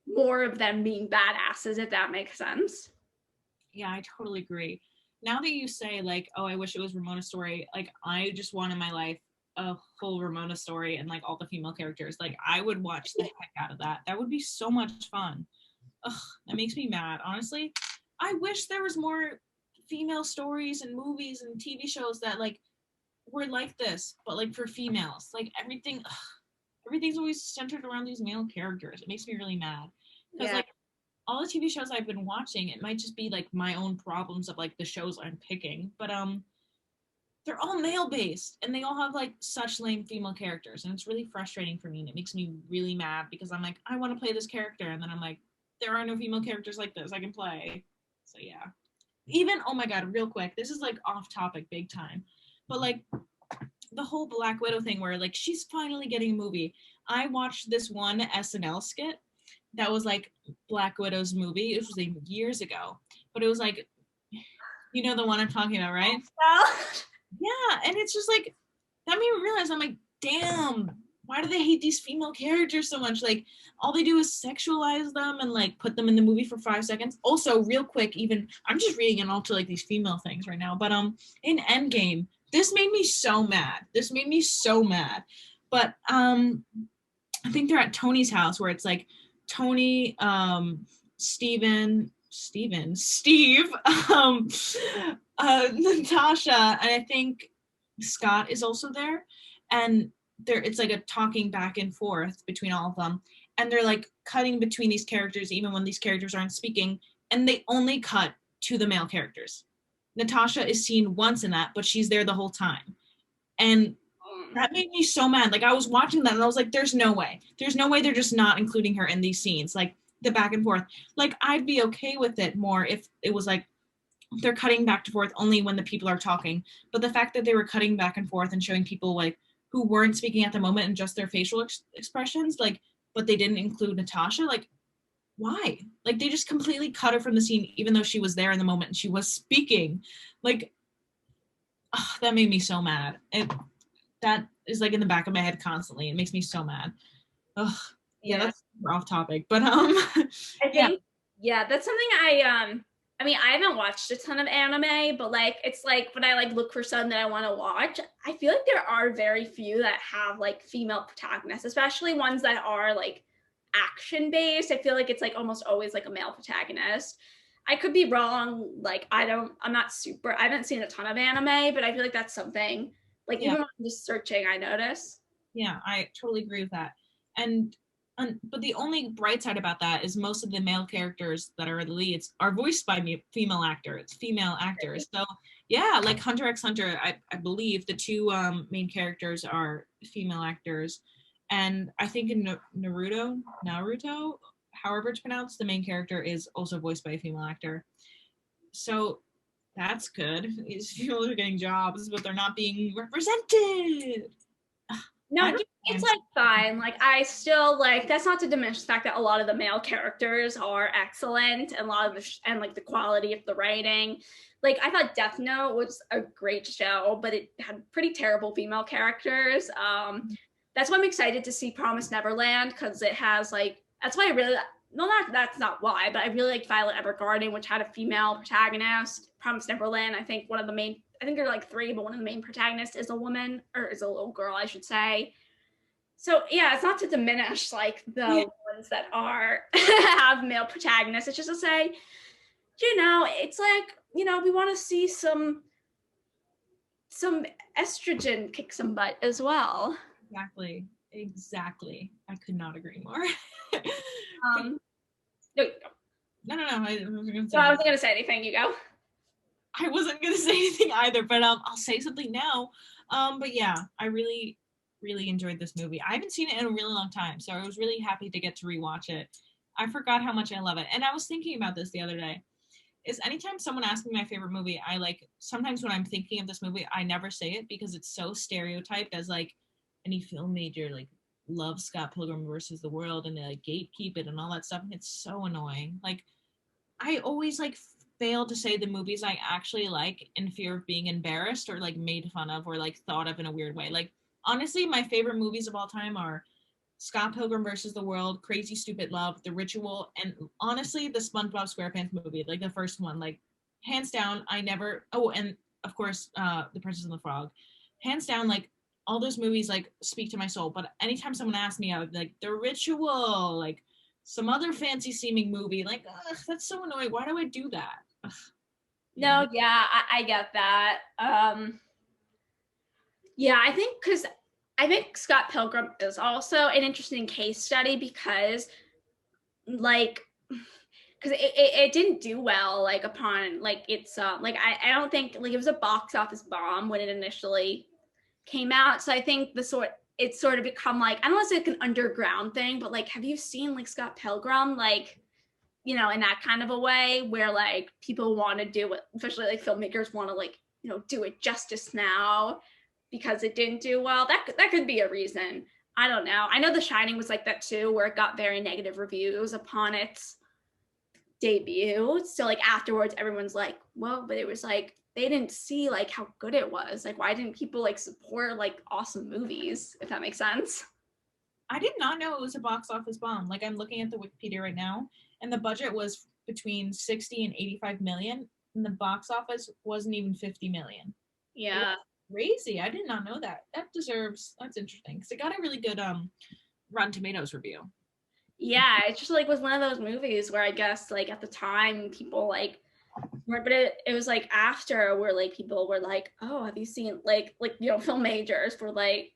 more of them being badasses, if that makes sense. Yeah, I totally agree. Now that you say like, oh, I wish it was Ramona's story, like I just want in my life a full Ramona story and like all the female characters. Like I would watch the heck out of that. That would be so much fun. Ugh, that makes me mad. Honestly, I wish there was more female stories and movies and TV shows that like were like this, but like for females. Like everything's always centered around these male characters. It makes me really mad because Yeah. like all the TV shows I've been watching, it might just be like my own problems of like the shows I'm picking, but they're all male based and they all have like such lame female characters, and it's really frustrating for me, and it makes me really mad because I'm like, I want to play this character, and then I'm like, there are no female characters like this I can play. So yeah. Even, oh my god, real quick, this is like off topic big time, but like the whole Black Widow thing where like she's finally getting a movie. I watched this one SNL skit that was like Black Widow's movie. It was like years ago, but it was like, you know the one I'm talking about, right? Well, Yeah, and it's just like that made me realize I'm like, damn, why do they hate these female characters so much? Like all they do is sexualize them and like put them in the movie for 5 seconds. Also, real quick, even I'm just reading in all to like these female things right now, but in Endgame, this made me so mad. This made me so mad. But I think they're at Tony's house where it's like Tony, Steve, Natasha, and I think Scott is also there. And it's like a talking back and forth between all of them. And they're like cutting between these characters, even when these characters aren't speaking. And they only cut to the male characters. Natasha is seen once in that, but she's there the whole time. And that made me so mad. Like I was watching that and I was like, there's no way. There's no way they're just not including her in these scenes. Like the back and forth. Like I'd be okay with it more if it was like they're cutting back and forth only when the people are talking. But the fact that they were cutting back and forth and showing people like who weren't speaking at the moment and just their facial expressions, like, but they didn't include Natasha, like, why? Like they just completely cut her from the scene, even though she was there in the moment and she was speaking. Like, that made me so mad. That is like in the back of my head constantly. It makes me so mad. Ugh. Yeah, that's off topic, but I think that's something I mean, I haven't watched a ton of anime, but like it's like when I like look for something that I want to watch, I feel like there are very few that have like female protagonists, especially ones that are like action based. I feel like it's like almost always like a male protagonist. I could be wrong. Like I'm not super, I haven't seen a ton of anime, but I feel like that's something like Yeah. even when I'm just searching, I notice. Yeah, I totally agree with that. And but the only bright side about that is most of the male characters that are the leads are voiced by female actors. So yeah, like Hunter x Hunter, I believe the two main characters are female actors, and I think in Naruto, however it's pronounced, the main character is also voiced by a female actor. So that's good. These people are getting jobs, but they're not being represented. No, it's like fine. Like I still like that's not to diminish the fact that a lot of the male characters are excellent and a lot of and like the quality of the writing. Like I thought Death Note was a great show, but it had pretty terrible female characters. That's why I'm excited to see Promise Neverland because it has like that's why I really no not that's not why, but I really like Violet Evergarden, which had a female protagonist. Promise Neverland, I think one of the main I think there are like three, but one of the main protagonists is a woman, or is a little girl, I should say. So yeah, it's not to diminish like the ones that are have male protagonists. It's just to say, it's like, we want to see some estrogen kick some butt as well. Exactly. I could not agree more. No, no. I wasn't gonna say anything. You go. I wasn't gonna say anything either, but I'll say something now. But yeah, I really, really enjoyed this movie. I haven't seen it in a really long time, so I was really happy to get to rewatch it. I forgot how much I love it, and I was thinking about this the other day. Is anytime someone asks me my favorite movie, I like sometimes when I'm thinking of this movie, I never say it because it's so stereotyped as like any film major like loves Scott Pilgrim versus the World and they like gatekeep it and all that stuff, and it's so annoying. Like I always like fail to say the movies I actually like in fear of being embarrassed or like made fun of or like thought of in a weird way. Like honestly, my favorite movies of all time are Scott Pilgrim versus the World, Crazy Stupid Love, The Ritual, and honestly, the SpongeBob SquarePants movie, like the first one, like hands down. I never. Oh, and of course, The Princess and the Frog, hands down. Like all those movies, like speak to my soul. But anytime someone asks me, I would be like The Ritual, like some other fancy seeming movie. Like that's so annoying. Why do I do that? Ugh. No, yeah, I get that. Yeah, I think Scott Pilgrim is also an interesting case study because it didn't do well like upon like it's like I don't think like it was a box office bomb when it initially came out. So I think it's sort of become like, I don't want to say like an underground thing, but like have you seen like Scott Pilgrim like in that kind of a way where like people want to do it, especially like filmmakers want to like do it justice now because it didn't do well. That could be a reason. I don't know. I know The Shining was like that too, where it got very negative reviews upon its debut. So like afterwards, everyone's like, "Whoa!" But it was like they didn't see like how good it was. Like, why didn't people like support like awesome movies? If that makes sense. I did not know it was a box office bomb. Like I'm looking at the Wikipedia right now, and the budget was between 60 and 85 million, and the box office wasn't even 50 million. Yeah. Crazy. I did not know that. That's interesting because it got a really good Rotten Tomatoes review. Yeah, it just like was one of those movies where I guess like at the time people like but it was like after where like people were like, oh, have you seen like film majors were like,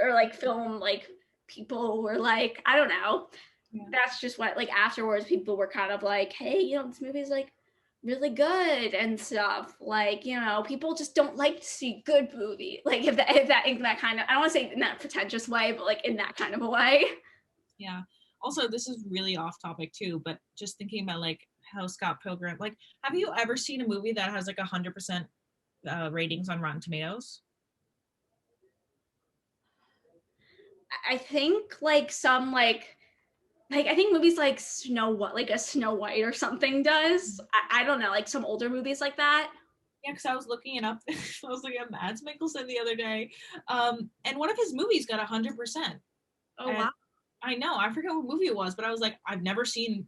or like film like people were like, I don't know. Yeah. That's just what like afterwards people were kind of like, hey, this movie is like really good and stuff. Like, people just don't like to see good movie. Like if that in that kind of, I don't want to say in that pretentious way, but like in that kind of a way. Yeah. Also, this is really off topic too, but just thinking about like how Scott Pilgrim, like, have you ever seen a movie that has like 100% ratings on Rotten Tomatoes? I think like some like I think movies like a Snow White or something does. I don't know, like some older movies like that. Yeah, because I was looking it up. I was looking at Mads Mikkelsen the other day, and one of his movies got 100%. Oh wow! I know. I forget what movie it was, but I was like, I've never seen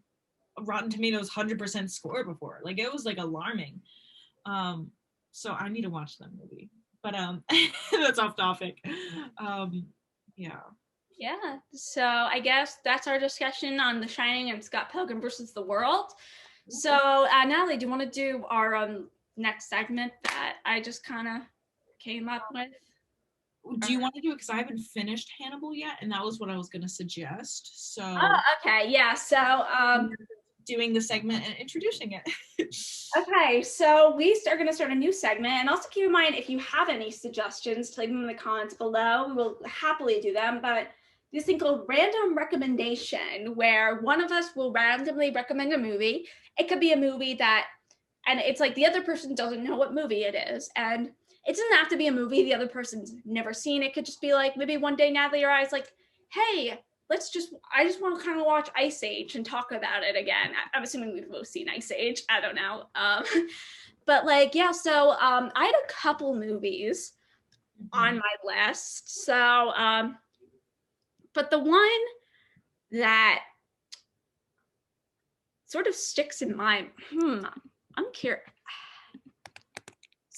a Rotten Tomatoes 100% score before. Like it was like alarming. So I need to watch that movie. But that's off topic. Yeah. Yeah. So I guess that's our discussion on The Shining and Scott Pilgrim versus the World. So Natalie, do you want to do our next segment that I just kind of came up with? Do you want to do it? Because I haven't finished Hannibal yet, and that was what I was going to suggest. So. Oh, okay. Yeah. So. Doing the segment and introducing it. Okay, so we are going to start a new segment, and also keep in mind if you have any suggestions, leave them in the comments below. We will happily do them, but this thing called random recommendation, where one of us will randomly recommend a movie. It could be a movie that, and it's like the other person doesn't know what movie it is, and it doesn't have to be a movie the other person's never seen. It could just be like maybe one day Natalie or I's like, hey, I just want to kind of watch Ice Age and talk about it again. I'm assuming we've both seen Ice Age. I don't know. But like, yeah, so I had a couple movies on my list. So, but the one that sort of sticks in my, I'm curious.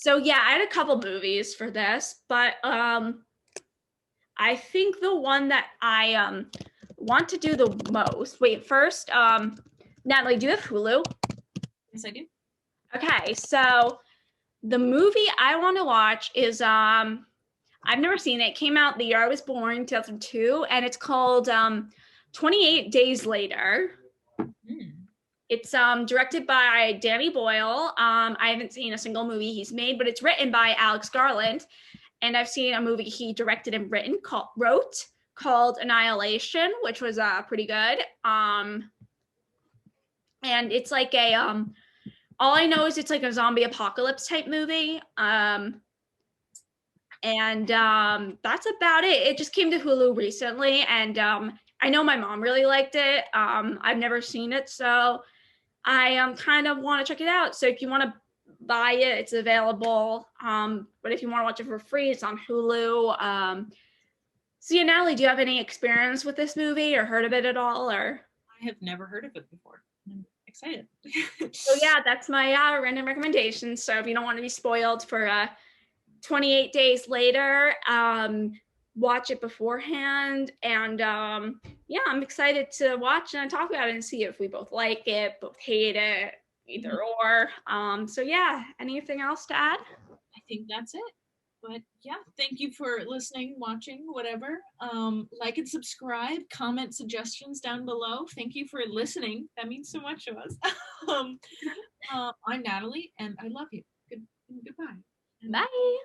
So yeah, I had a couple movies for this, but I think the one that I want to do the most. Wait, first, Natalie, do you have Hulu? Yes, I do. Okay, so the movie I want to watch is I've never seen it. It came out the year I was born, 2002, and it's called 28 Days Later. It's directed by Danny Boyle. I haven't seen a single movie he's made, but it's written by Alex Garland. And I've seen a movie he directed and wrote called Annihilation, which was pretty good. And it's like a all I know is it's like a zombie apocalypse type movie. And that's about it. It just came to Hulu recently, and I know my mom really liked it. I've never seen it, so I kind of want to check it out. So if you want to buy it, it's available. But if you want to watch it for free, it's on Hulu. So yeah, Natalie, do you have any experience with this movie or heard of it at all? Or I have never heard of it before. I'm excited. so yeah, that's my random recommendation. So if you don't want to be spoiled for 28 Days Later, watch it beforehand. And yeah, I'm excited to watch and talk about it and see if we both like it, both hate it, either or. So yeah, anything else to add? I think that's it. But yeah, thank you for listening, watching, whatever. Like and subscribe, comment suggestions down below. Thank you for listening. That means so much to us. I'm Natalie, and I love you. Goodbye. Bye.